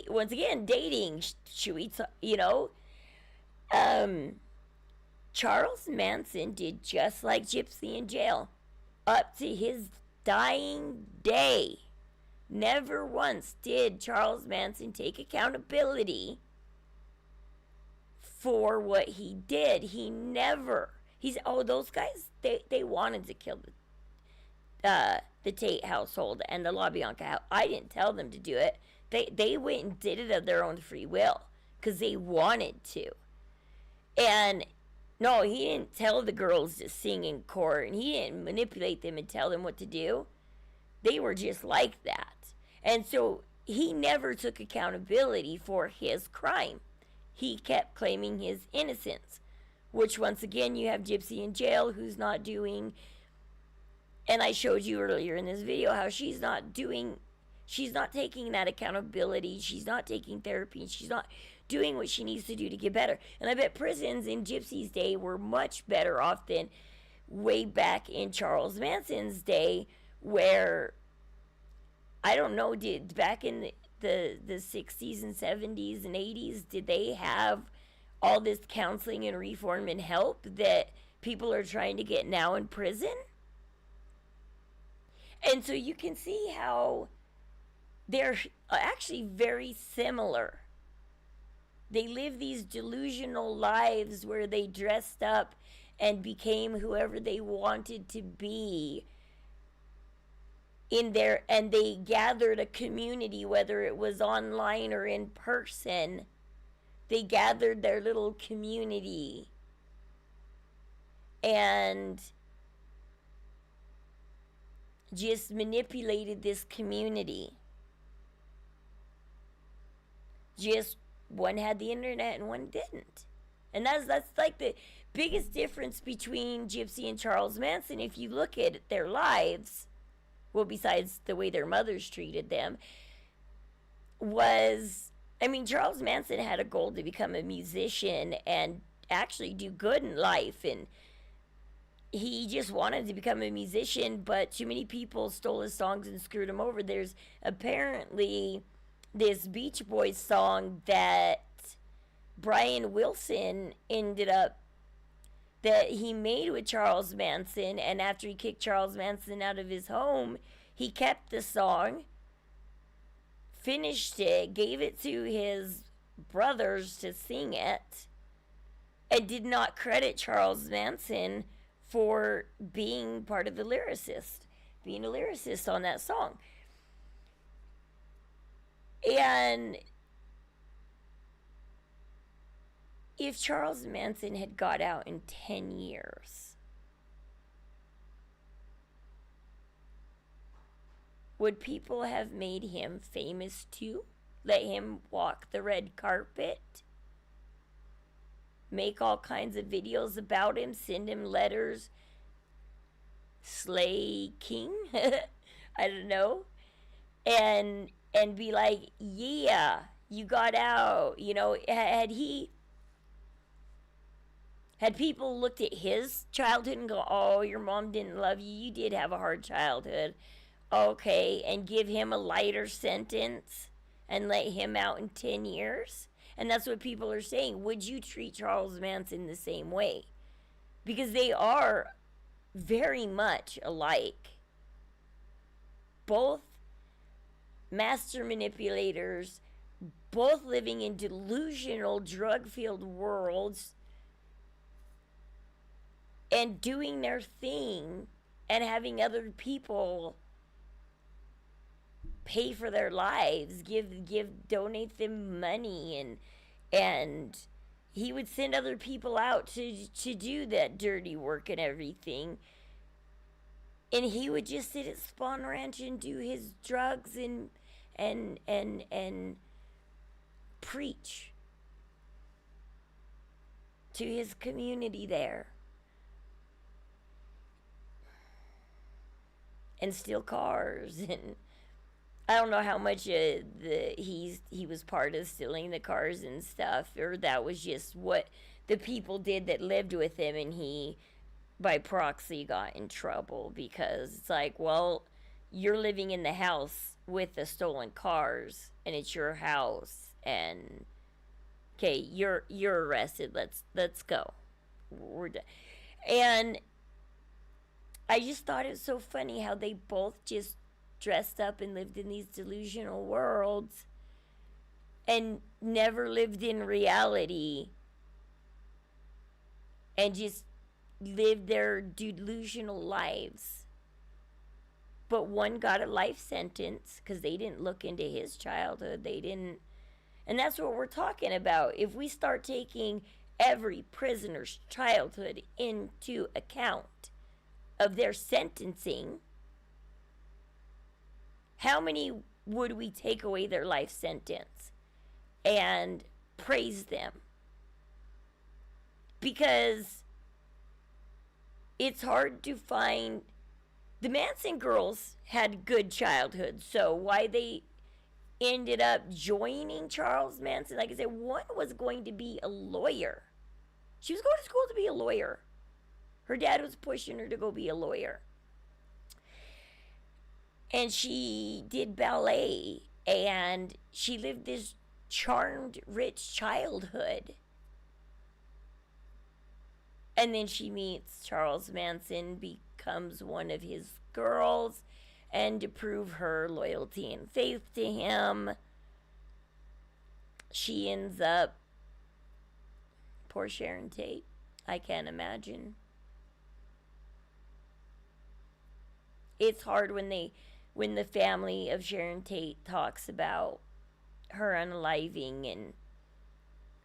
once again, dating. Should we, Charles Manson did just like Gypsy in jail up to his dying day. Never once did Charles Manson take accountability for what he did. Those guys, they wanted to kill the Tate household and the LaBianca house. I didn't tell them to do it. They went and did it of their own free will, because they wanted to. And no, he didn't tell the girls to sing in court, and he didn't manipulate them and tell them what to do. They were just like that. And so he never took accountability for his crime. He kept claiming his innocence, which once again, you have Gypsy in jail who's not doing, and I showed you earlier in this video how she's not taking that accountability. She's not taking therapy. She's not doing what she needs to do to get better. And I bet prisons in Gypsy's day were much better off than way back in Charles Manson's day, where, I don't know, did back in the 60s and 70s and 80s, did they have all this counseling and reform and help that people are trying to get now in prison? And so you can see how they're actually very similar. They live these delusional lives where they dressed up and became whoever they wanted to be in there, and they gathered a community, whether it was online or in person. They gathered their little community and just manipulated this community. Just one had the internet and one didn't. And that's like the biggest difference between Gypsy and Charles Manson. If you look at their lives, well, besides the way their mothers treated them, Charles Manson had a goal to become a musician and actually do good in life, and he just wanted to become a musician, but too many people stole his songs and screwed him over. There's apparently this Beach Boys song that Brian Wilson that he made with Charles Manson, and after he kicked Charles Manson out of his home, he kept the song, finished it, gave it to his brothers to sing it, and did not credit Charles Manson for being part of being a lyricist on that song. And if Charles Manson had got out in 10 years, would people have made him famous too? Let him walk the red carpet? Make all kinds of videos about him? Send him letters? Slay King? I don't know. And be like, yeah, you got out. Had people looked at his childhood and go, oh, your mom didn't love you, you did have a hard childhood, okay, and give him a lighter sentence and let him out in 10 years? And that's what people are saying. Would you treat Charles Manson the same way? Because they are very much alike. Both master manipulators, both living in delusional, drug-filled worlds, and doing their thing and having other people pay for their lives, donate them money and he would send other people out to do that dirty work and everything. And he would just sit at Spawn Ranch and do his drugs and preach to his community there. And steal cars. And I don't know how much he was part of stealing the cars and stuff, or that was just what the people did that lived with him, and he by proxy got in trouble, because it's like, well, you're living in the house with the stolen cars and it's your house, and okay, you're arrested. Let's go. We're done. And I just thought it was so funny how they both just dressed up and lived in these delusional worlds and never lived in reality, and just lived their delusional lives. But one got a life sentence because they didn't look into his childhood. They didn't. And that's what we're talking about. If we start taking every prisoner's childhood into account of their sentencing, how many would we take away their life sentence and praise them? Because it's hard to find. The Manson girls had good childhood, so why they ended up joining Charles Manson, like I said, one was going to be a lawyer. She was going to school to be a lawyer. Her dad was pushing her to go be a lawyer. And she did ballet, and she lived this charmed, rich childhood. And then she meets Charles Manson, becomes one of his girls, and to prove her loyalty and faith to him, she ends up, poor Sharon Tate, I can't imagine. It's hard when the family of Sharon Tate talks about her unaliving and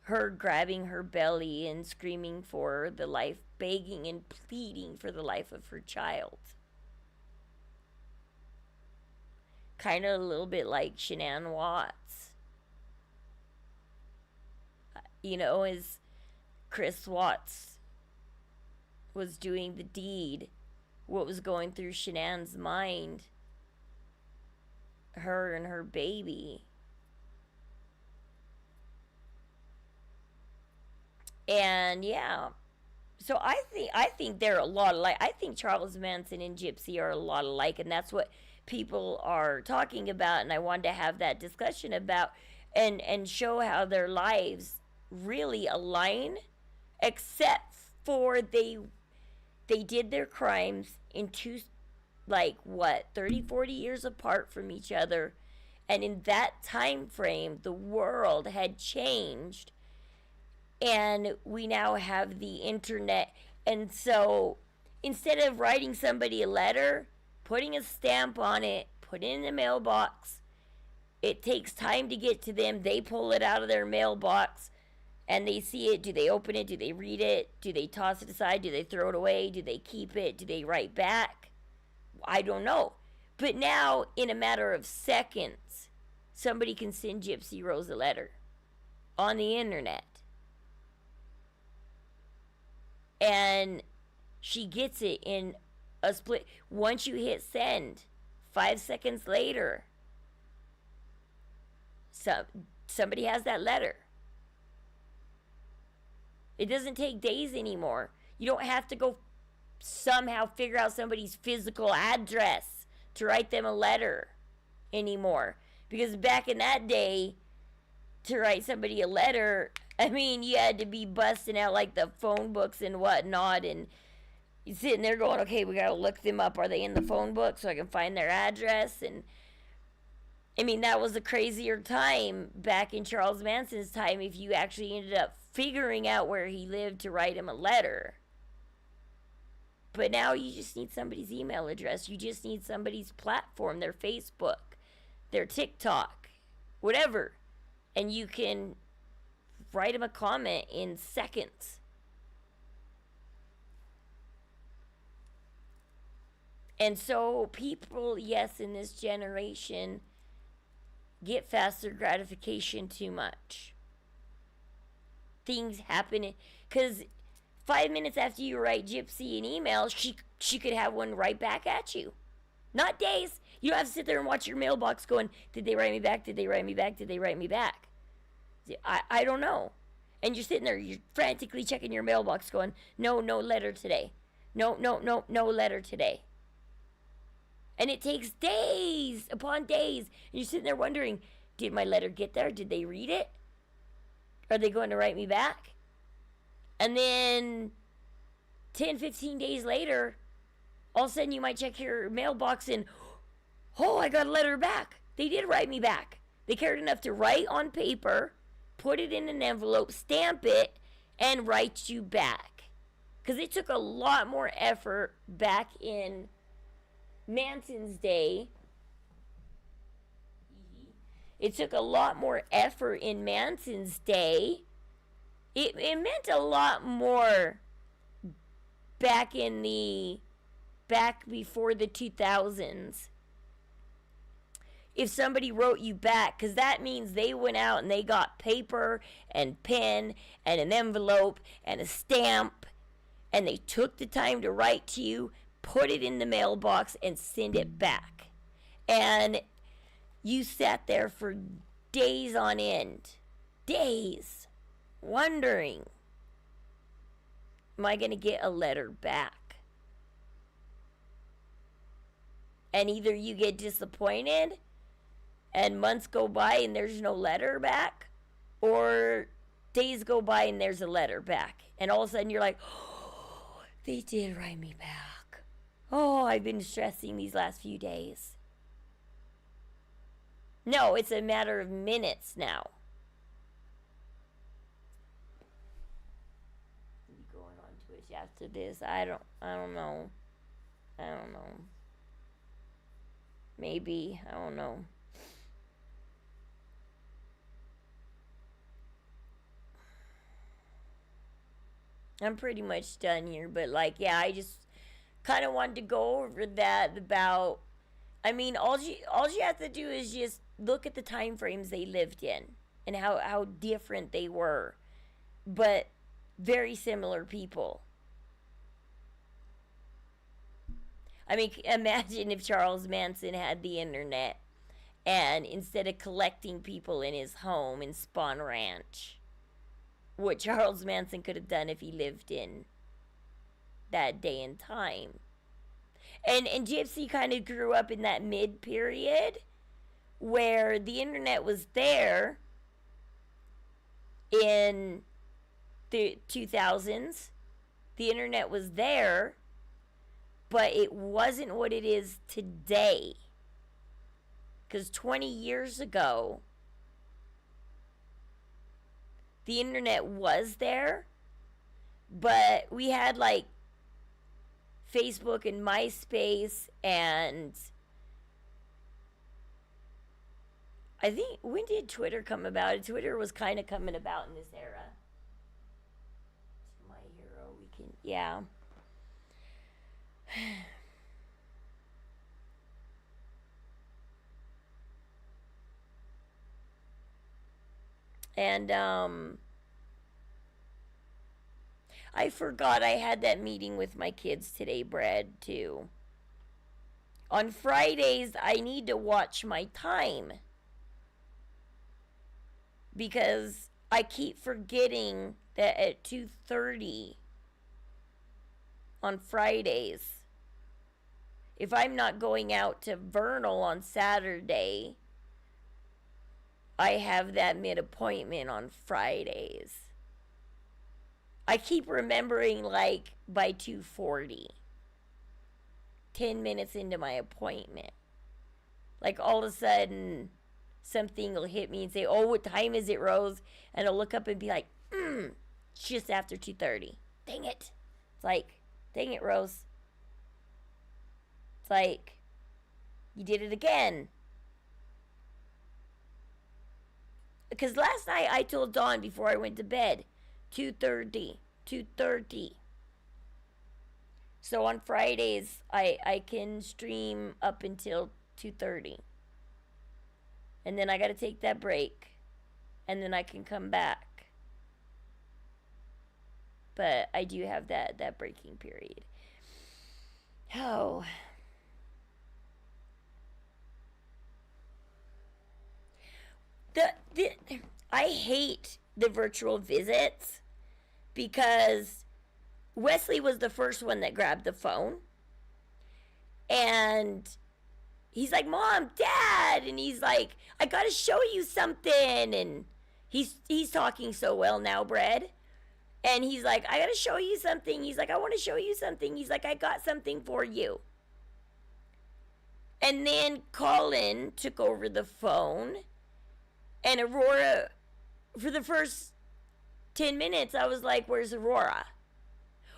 her grabbing her belly and screaming for the life, begging and pleading for the life of her child. Kind of a little bit like Shanann Watts. As Chris Watts was doing the deed, what was going through Shanann's mind, her and her baby. And yeah, so I think they're a lot alike. I think Charles Manson and Gypsy are a lot alike, and that's what people are talking about. And I wanted to have that discussion about and show how their lives really align, except for they did their crimes in 30, 40 years apart from each other, and in that time frame, the world had changed. And we now have the internet. And so instead of writing somebody a letter, putting a stamp on it, put it in the mailbox, it takes time to get to them. They pull it out of their mailbox and they see it. Do they open it? Do they read it? Do they toss it aside? Do they throw it away? Do they keep it? Do they write back? I don't know. But now, in a matter of seconds, somebody can send Gypsy Rose a letter on the internet. And she gets it in a split. Once you hit send, 5 seconds later, somebody has that letter. It doesn't take days anymore. You don't have to go somehow figure out somebody's physical address to write them a letter anymore. Because back in that day, to write somebody a letter, I mean, you had to be busting out like the phone books and whatnot, and you're sitting there going, okay, we gotta look them up. Are they in the phone book so I can find their address? And I mean, that was a crazier time back in Charles Manson's time if you actually ended up figuring out where he lived to write him a letter. But now you just need somebody's email address. You just need somebody's platform, their Facebook, their TikTok, whatever. And you can write them a comment in seconds. And so people, yes, in this generation get faster gratification too much. Things happen because 5 minutes after you write Gypsy an email, she could have one right back at you. Not days. You don't have to sit there and watch your mailbox going, did they write me back? Did they write me back? Did they write me back? I don't know. And you're sitting there, you're frantically checking your mailbox going, no letter today. No letter today. And it takes days upon days. And you're sitting there wondering, did my letter get there? Did they read it? Are they going to write me back? And then 10, 15 days later, all of a sudden you might check your mailbox and, oh, I got a letter back. They did write me back. They cared enough to write on paper, put it in an envelope, stamp it, and write you back. Because it took a lot more effort back in Manson's day. It took a lot more effort in Manson's day. It meant a lot more back before the 2000s. If somebody wrote you back, because that means they went out and they got paper and pen and an envelope and a stamp, and they took the time to write to you, put it in the mailbox, and send it back. And you sat there for days on end, days, wondering, am I going to get a letter back? And either you get disappointed and months go by and there's no letter back, or days go by and there's a letter back. And all of a sudden you're like, oh, they did write me back. Oh, I've been stressing these last few days. No, it's a matter of minutes now. Be going on Twitch after this. I don't know. Maybe. I don't know. I'm pretty much done here, but like, yeah, I just kind of wanted to go over that about, I mean, all you have to do is just look at the time frames they lived in and how different they were, but very similar people. I mean, imagine if Charles Manson had the internet, and instead of collecting people in his home in Spawn Ranch, what Charles Manson could have done if he lived in that day and time. And Gypsy kind of grew up in that mid period where the internet was there in the 2000s. The internet was there, but it wasn't what it is today. Because 20 years ago, the internet was there, but we had like Facebook and MySpace, and I think, when did Twitter come about? Twitter was kind of coming about in this era. My hero, we can, yeah. And I forgot I had that meeting with my kids today, Brad, too. On Fridays, I need to watch my time, because I keep forgetting that at 2:30 on Fridays, if I'm not going out to Vernal on Saturday, I have that mid-appointment on Fridays. I keep remembering, like, by 2:40, 10 minutes into my appointment. Like, all of a sudden, something will hit me and say, oh, what time is it, Rose? And I'll look up and be like, it's just after 2:30. Dang it. It's like, dang it, Rose. It's like, you did it again. because last night I told Dawn before I went to bed, 2:30. So on Fridays, I can stream up until 2:30. And then I got to take that break. And then I can come back. But I do have that breaking period. Oh. I hate the virtual visits because Wesley was the first one that grabbed the phone. And he's like, Mom, Dad. And he's like, I got to show you something. And he's talking so well now, Brad. And he's like, I got to show you something. He's like, I want to show you something. He's like, I got something for you. And then Colin took over the phone. And Aurora, for the first 10 minutes, I was like, where's Aurora?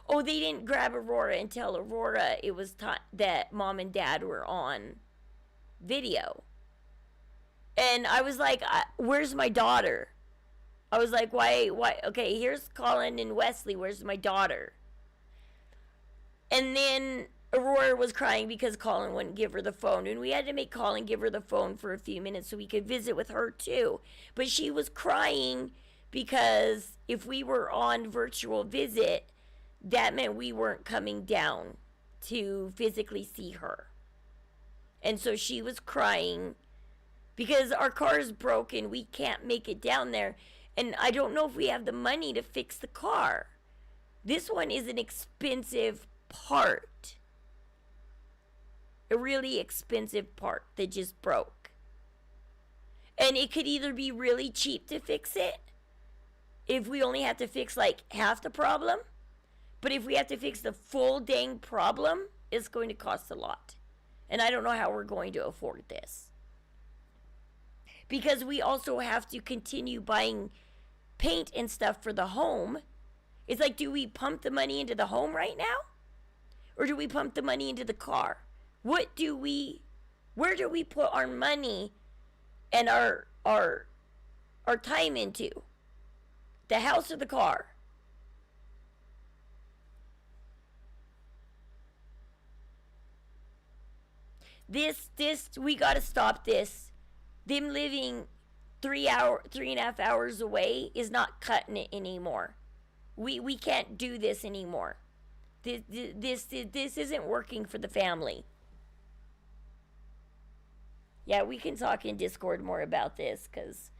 Oh, they didn't grab Aurora and tell Aurora it was that Mom and Dad were on video. And I was like, where's my daughter? I was like, why? Okay, here's Colin and Wesley. Where's my daughter? And then Aurora was crying because Colin wouldn't give her the phone. And we had to make Colin give her the phone for a few minutes so we could visit with her too. But she was crying because if we were on virtual visit, that meant we weren't coming down to physically see her. And so she was crying because our car is broken. We can't make it down there. And I don't know if we have the money to fix the car. This one is an expensive part. A really expensive part that just broke. And it could either be really cheap to fix it, if we only have to fix like half the problem. But if we have to fix the full dang problem, it's going to cost a lot. And I don't know how we're going to afford this. Because we also have to continue buying paint and stuff for the home. It's like, do we pump the money into the home right now? Or do we pump the money into the car? Where do we put our money and our time into? The house or the car? This, we gotta stop this. Them living 3.5 hours away is not cutting it anymore. We can't do this anymore. This isn't working for the family. Yeah, we can talk in Discord more about this because,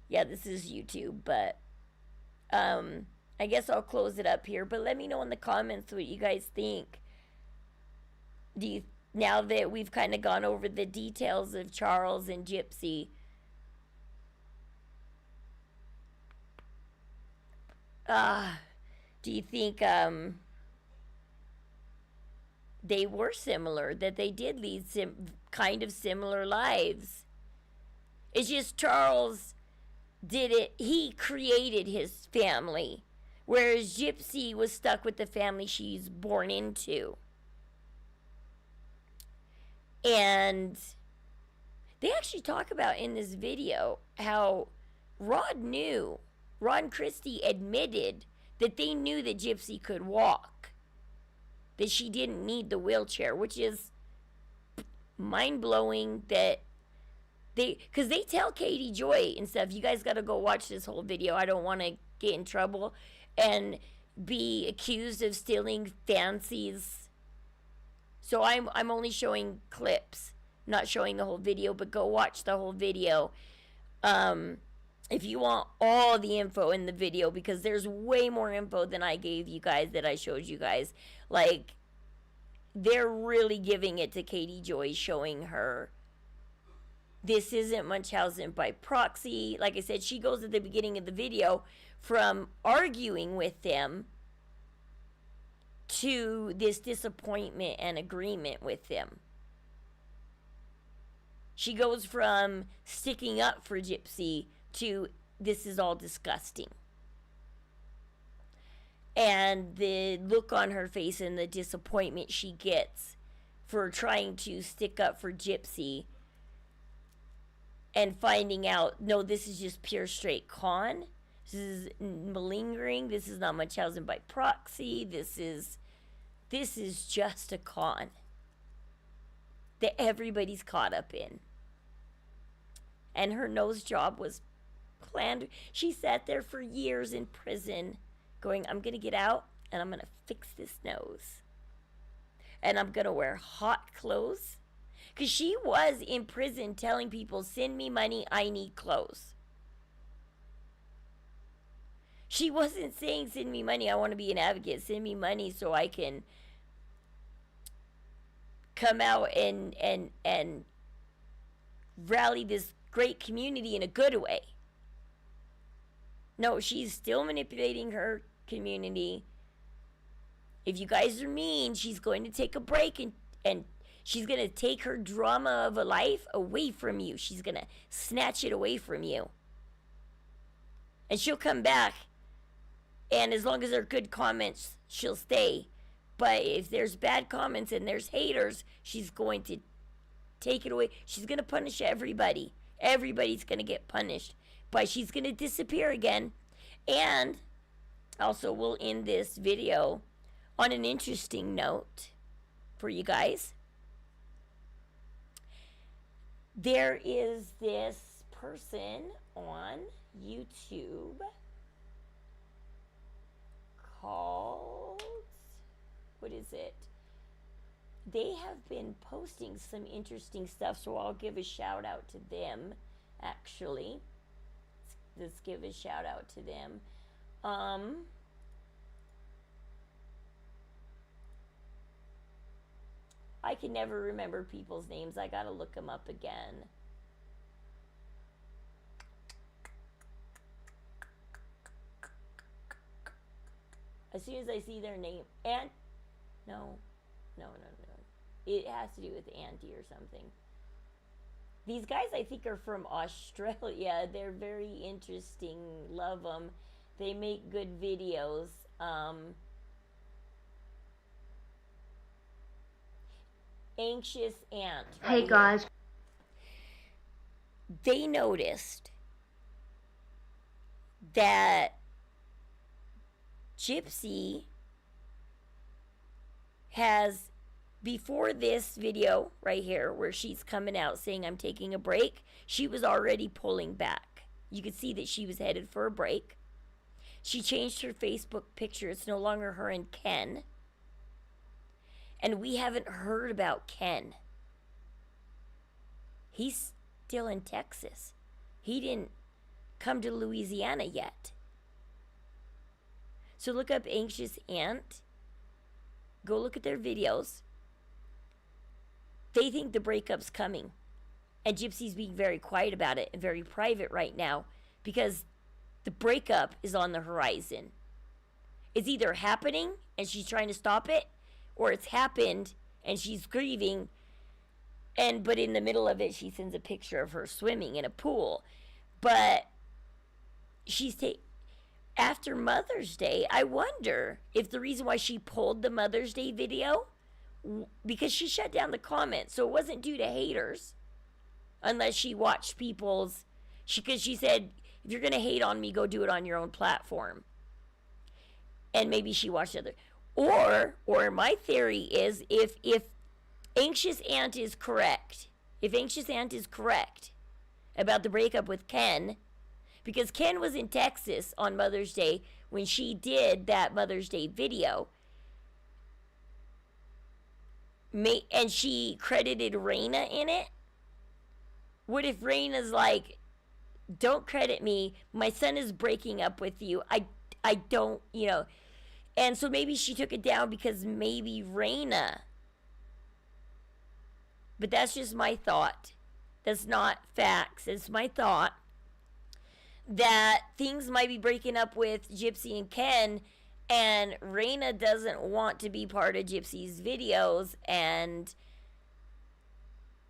yeah, this is YouTube. But I guess I'll close it up here. But let me know in the comments what you guys think. Now that we've kind of gone over the details of Charles and Gypsy, do you think they were similar, that they did lead kind of similar lives? It's just Charles did it, he created his family, whereas Gypsy was stuck with the family she's born into. And they actually talk about in this video how Rod and Christy admitted that they knew that Gypsy could walk, that she didn't need the wheelchair, which is mind-blowing. That because they tell Katie Joy and stuff, you guys got to go watch this whole video. I don't want to get in trouble and be accused of stealing fancies. So I'm only showing clips, not showing the whole video, but go watch the whole video. If you want all the info in the video, because there's way more info than I gave you guys, that I showed you guys. Like, they're really giving it to Katie Joy, showing her this isn't Munchausen by proxy. Like I said, she goes at the beginning of the video from arguing with them to this disappointment and agreement with them. She goes from sticking up for Gypsy to this is all disgusting. And the look on her face and the disappointment she gets for trying to stick up for Gypsy and finding out, no, this is just pure straight con. This is malingering. This is not Munchausen by proxy. This is just a con that everybody's caught up in. And her nose job was planned. She sat there for years in prison going, I'm going to get out and I'm going to fix this nose. And I'm going to wear hot clothes. Because she was in prison telling people, send me money, I need clothes. She wasn't saying, send me money, I want to be an advocate. Send me money so I can come out and rally this great community in a good way. No, she's still manipulating her community. If you guys are mean, she's going to take a break and she's going to take her drama of a life away from you. She's going to snatch it away from you. And she'll come back. And as long as there are good comments, she'll stay. But if there's bad comments and there's haters, she's going to take it away. She's going to punish everybody. Everybody's going to get punished. But she's going to disappear again. And also, we'll end this video on an interesting note for you guys. There is this person on YouTube called, what is it? They have been posting some interesting stuff, so I'll give a shout out to them, actually. Let's give a shout out to them. I can never remember people's names. I gotta look them up again. As soon as I see their name, no. It has to do with Auntie or something. These guys, I think, are from Australia. They're very interesting. Love them. They make good videos. Anxious Aunt. Hey guys. They noticed that Gypsy has, before this video right here where she's coming out saying I'm taking a break, she was already pulling back. You could see that she was headed for a break. She changed her Facebook picture. It's no longer her and Ken. And we haven't heard about Ken. He's still in Texas. He didn't come to Louisiana yet. So look up Anxious Aunt. Go look at their videos. They think the breakup's coming. And Gypsy's being very quiet about it and very private right now because the breakup is on the horizon. It's either happening and she's trying to stop it, or it's happened and she's grieving, but in the middle of it she sends a picture of her swimming in a pool. But after Mother's Day, I wonder if the reason why she pulled the Mother's Day video, because she shut down the comments, so it wasn't due to haters, unless she watched people's, because she said, if you're going to hate on me, go do it on your own platform. And maybe she watched other. Or my theory is, if Anxious Aunt is correct, about the breakup with Ken, because Ken was in Texas on Mother's Day when she did that Mother's Day video, and she credited Raina in it. What if Raina's like, don't credit me, my son is breaking up with you, I don't, and so maybe she took it down because maybe Raina. But that's just my thought. That's not facts. It's my thought that things might be breaking up with Gypsy and Ken, and Raina doesn't want to be part of Gypsy's videos, and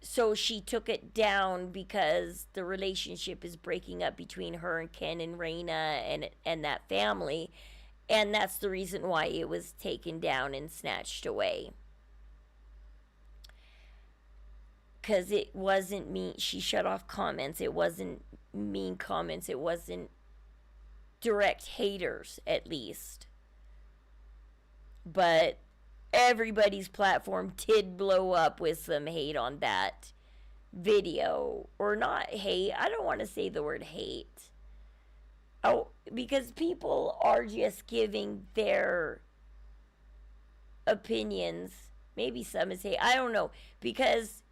so she took it down because the relationship is breaking up between her and Ken and Raina and that family. And that's the reason why it was taken down and snatched away. because it wasn't mean. She shut off comments. It wasn't mean comments. It wasn't direct haters, at least. But everybody's platform did blow up with some hate on that video. Or not hate. I don't want to say the word hate. Oh, because people are just giving their opinions. Maybe some is hate. I don't know. Because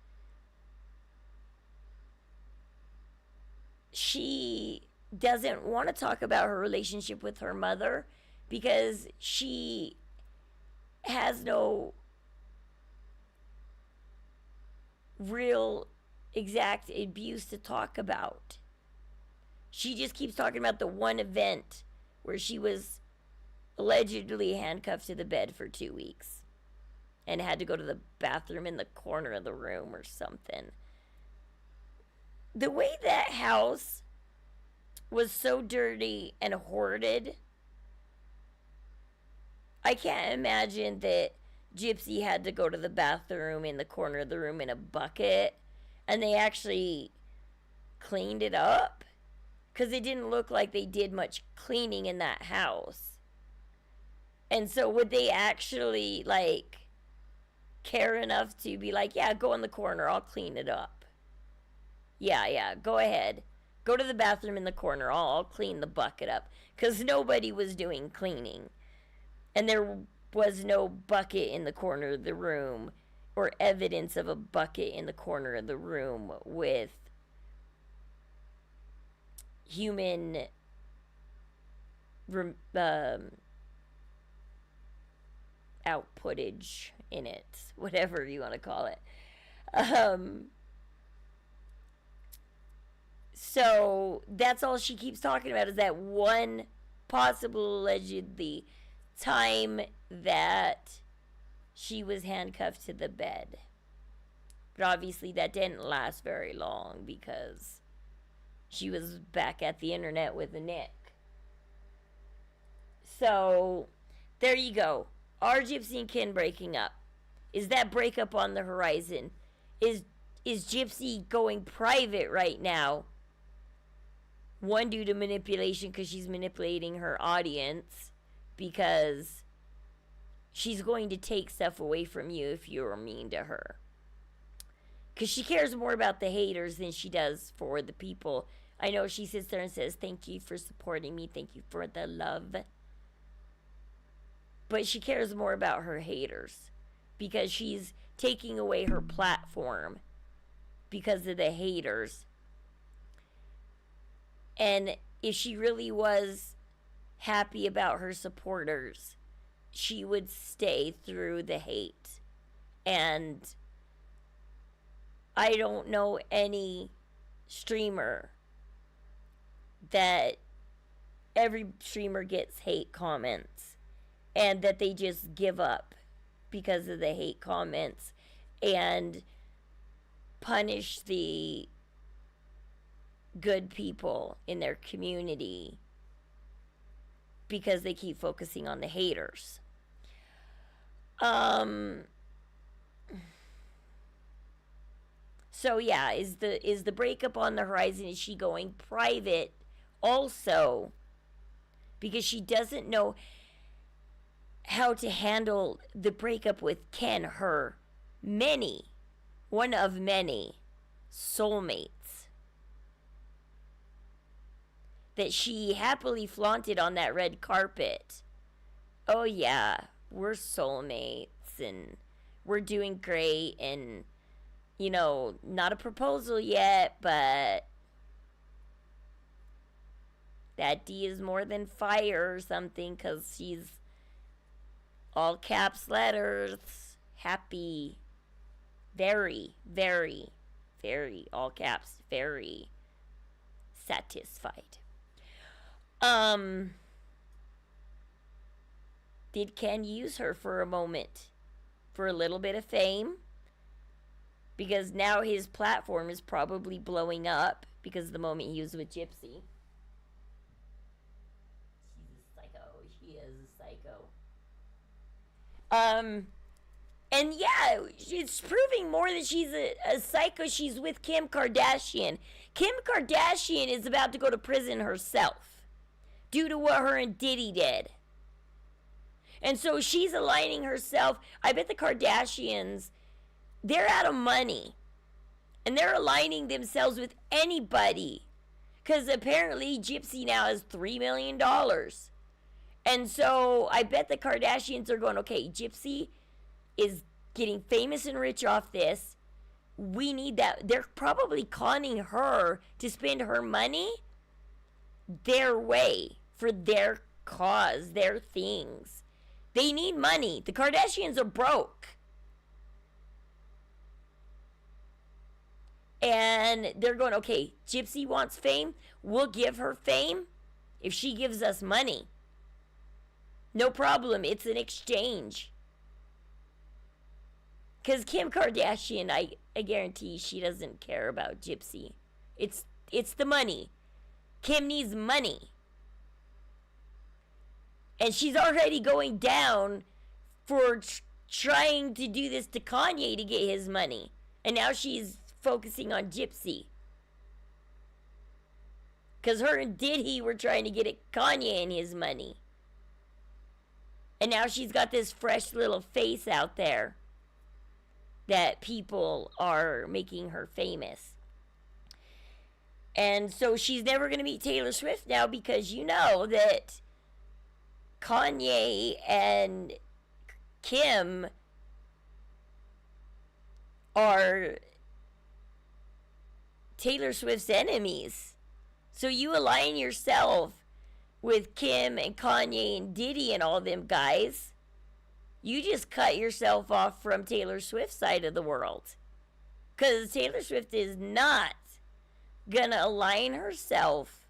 she doesn't want to talk about her relationship with her mother because she has no real exact abuse to talk about. She just keeps talking about the one event where she was allegedly handcuffed to the bed for 2 weeks and had to go to the bathroom in the corner of the room or something. The way that house was so dirty and hoarded, I can't imagine that Gypsy had to go to the bathroom in the corner of the room in a bucket and they actually cleaned it up, because it didn't look like they did much cleaning in that house. And so would they actually like care enough to be like, yeah, go in the corner, I'll clean it up? Yeah, go ahead. Go to the bathroom in the corner. I'll clean the bucket up. Because nobody was doing cleaning. And there was no bucket in the corner of the room or evidence of a bucket in the corner of the room with human outputage in it. Whatever you want to call it. So that's all she keeps talking about, is that one possible allegedly time that she was handcuffed to the bed. But obviously that didn't last very long because she was back at the internet with Nick. So there you go. Are Gypsy and Ken breaking up? Is that breakup on the horizon? Is Gypsy going private right now? One, due to manipulation, because she's manipulating her audience, because she's going to take stuff away from you if you're mean to her. Because she cares more about the haters than she does for the people. I know she sits there and says, thank you for supporting me, thank you for the love. But she cares more about her haters, because she's taking away her platform because of the haters. And if she really was happy about her supporters, she would stay through the hate. And I don't know any streamer that every streamer gets hate comments and that they just give up because of the hate comments and punish the good people in their community because they keep focusing on the haters. So yeah, is the breakup on the horizon? Is she going private also because she doesn't know how to handle the breakup with Ken, her one of many soulmates that she happily flaunted on that red carpet? Oh yeah, we're soulmates and we're doing great, and you know, not a proposal yet, but that D is more than fire or something, because she's all caps letters, happy, very, very, very, all caps, very satisfied. Did Ken use her for a moment for a little bit of fame? Because now his platform is probably blowing up because of the moment he was with Gypsy. She's a psycho. She is a psycho. And yeah, it's proving more that she's a psycho. She's with Kim Kardashian. Kim Kardashian is about to go to prison herself due to what her and Diddy did. And so she's aligning herself. I bet the Kardashians, they're out of money. And they're aligning themselves with anybody. Because apparently Gypsy now has $3 million. And so I bet the Kardashians are going, okay, Gypsy is getting famous and rich off this. We need that. They're probably conning her to spend her money their way for their cause, their things. They need money. The Kardashians are broke. And they're going, okay, Gypsy wants fame. We'll give her fame if she gives us money. No problem. It's an exchange. Because Kim Kardashian, I guarantee she doesn't care about Gypsy. It's the money. Kim needs money. And she's already going down for trying to do this to Kanye to get his money. And now she's focusing on Gypsy. Because her and Diddy were trying to get at Kanye and his money. And now she's got this fresh little face out there that people are making her famous. And so she's never going to meet Taylor Swift now, because you know that Kanye and Kim are Taylor Swift's enemies. So you align yourself with Kim and Kanye and Diddy and all them guys. You just cut yourself off from Taylor Swift's side of the world. Because Taylor Swift is not gonna align herself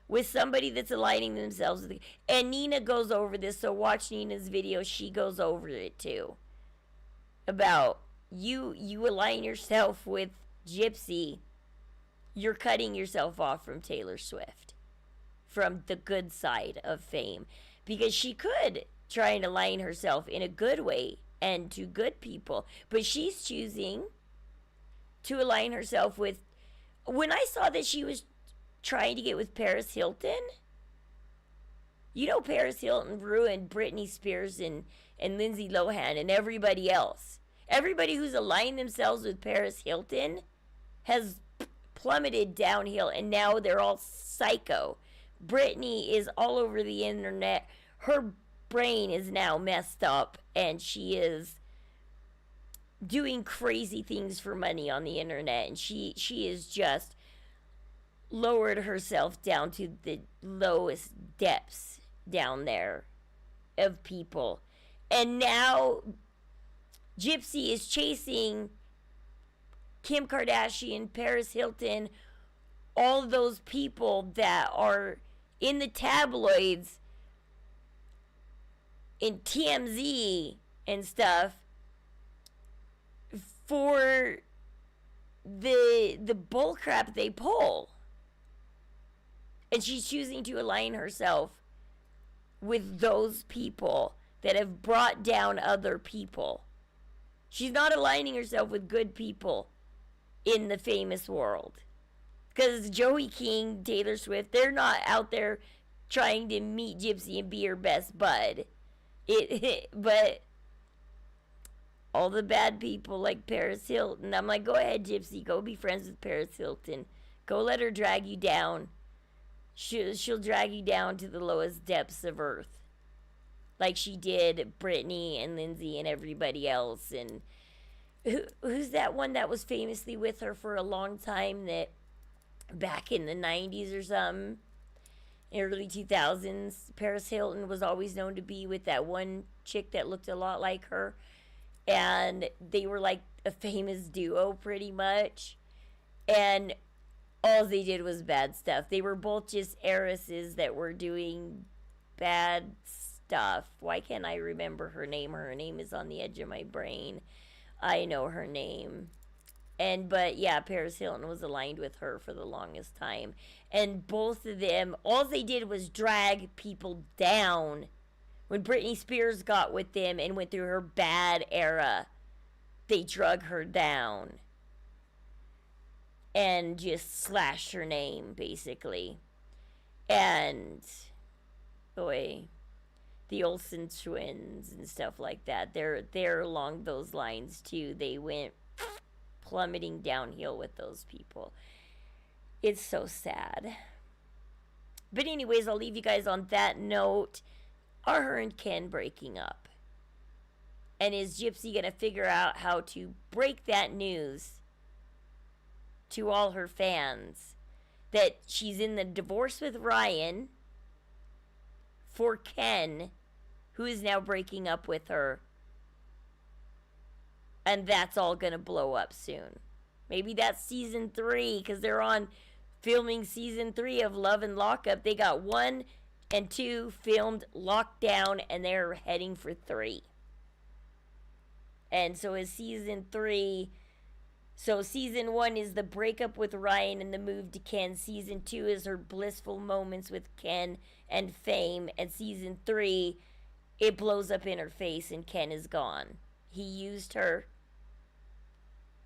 with somebody that's aligning themselves with. And Nina goes over this, so watch Nina's video. She goes over it too. About you align yourself with Gypsy, you're cutting yourself off from Taylor Swift, from the good side of fame. Because she could try and align herself in a good way and to good people. But she's choosing to align herself with... When I saw that she was trying to get with Paris Hilton... You know Paris Hilton ruined Britney Spears and Lindsay Lohan and everybody else. Everybody who's aligned themselves with Paris Hilton has plummeted downhill, and now they're all psycho. Britney is all over the internet. Her brain is now messed up, and she is doing crazy things for money on the internet, and she is just lowered herself down to the lowest depths down there of people. And now Gypsy is chasing Kim Kardashian, Paris Hilton, all of those people that are in the tabloids, in TMZ and stuff, for the bullcrap they pull. And she's choosing to align herself with those people that have brought down other people. She's not aligning herself with good people in the famous world. Because Joey King, Taylor Swift, they're not out there trying to meet Gypsy and be her best bud. But all the bad people like Paris Hilton, I'm like, go ahead, Gypsy, go be friends with Paris Hilton. Go let her drag you down. She'll drag you down to the lowest depths of earth, like she did Britney and Lindsay and everybody else. And who's that one that was famously with her for a long time, that back in the 90s or something, early 2000s, Paris Hilton was always known to be with that one chick that looked a lot like her, and they were like a famous duo pretty much, and all they did was bad stuff. They were both just heiresses that were doing bad stuff. Why can't I remember her name? Her name is on the edge of my brain. I know her name. But yeah, Paris Hilton was aligned with her for the longest time. And both of them, all they did was drag people down When Britney Spears got with them and went through her bad era, they drug her down and just slashed her name, basically. And, boy, the Olsen twins and stuff like that, they're along those lines, too. They went plummeting downhill with those people. It's so sad. But anyways, I'll leave you guys on that note. Are her and Ken breaking up? And is Gypsy going to figure out how to break that news to all her fans that she's in the divorce with Ryan for Ken, who is now breaking up with her? And that's all going to blow up soon. Maybe that's season 3, because they're on filming season 3 of Love and Lockup. They got 1 and 2 filmed, locked down, and they're heading for 3. And so is season 3. So season 1 is the breakup with Ryan and the move to Ken. Season 2 is her blissful moments with Ken and fame. And season 3, it blows up in her face and Ken is gone. He used her.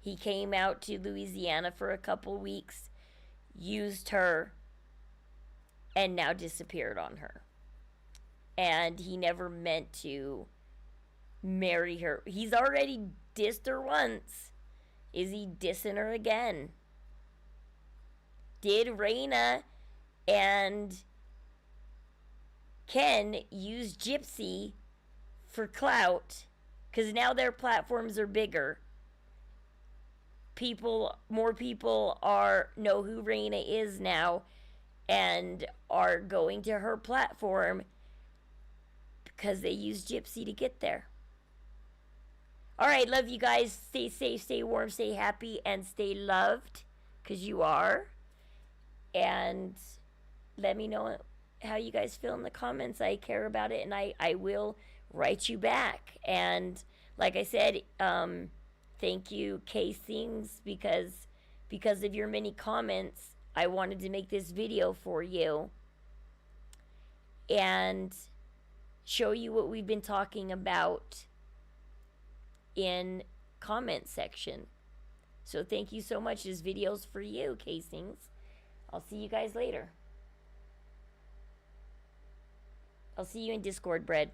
He came out to Louisiana for a couple weeks, used her, and now disappeared on her. And he never meant to marry her. He's already dissed her once. Is he dissing her again? Did Raina and Ken use Gypsy for clout? Because now their platforms are bigger. More people know who Raina is now and are going to her platform because they used Gypsy to get there. All right, love you guys. Stay safe, stay warm, stay happy, and stay loved, because you are. And let me know how you guys feel in the comments. I care about it, and I will write you back. And like I said, thank you, Casings, because of your many comments, I wanted to make this video for you and show you what we've been talking about in comment section. So thank you so much. This video's for you, Casings. I'll see you guys later. I'll see you in Discord, Bread.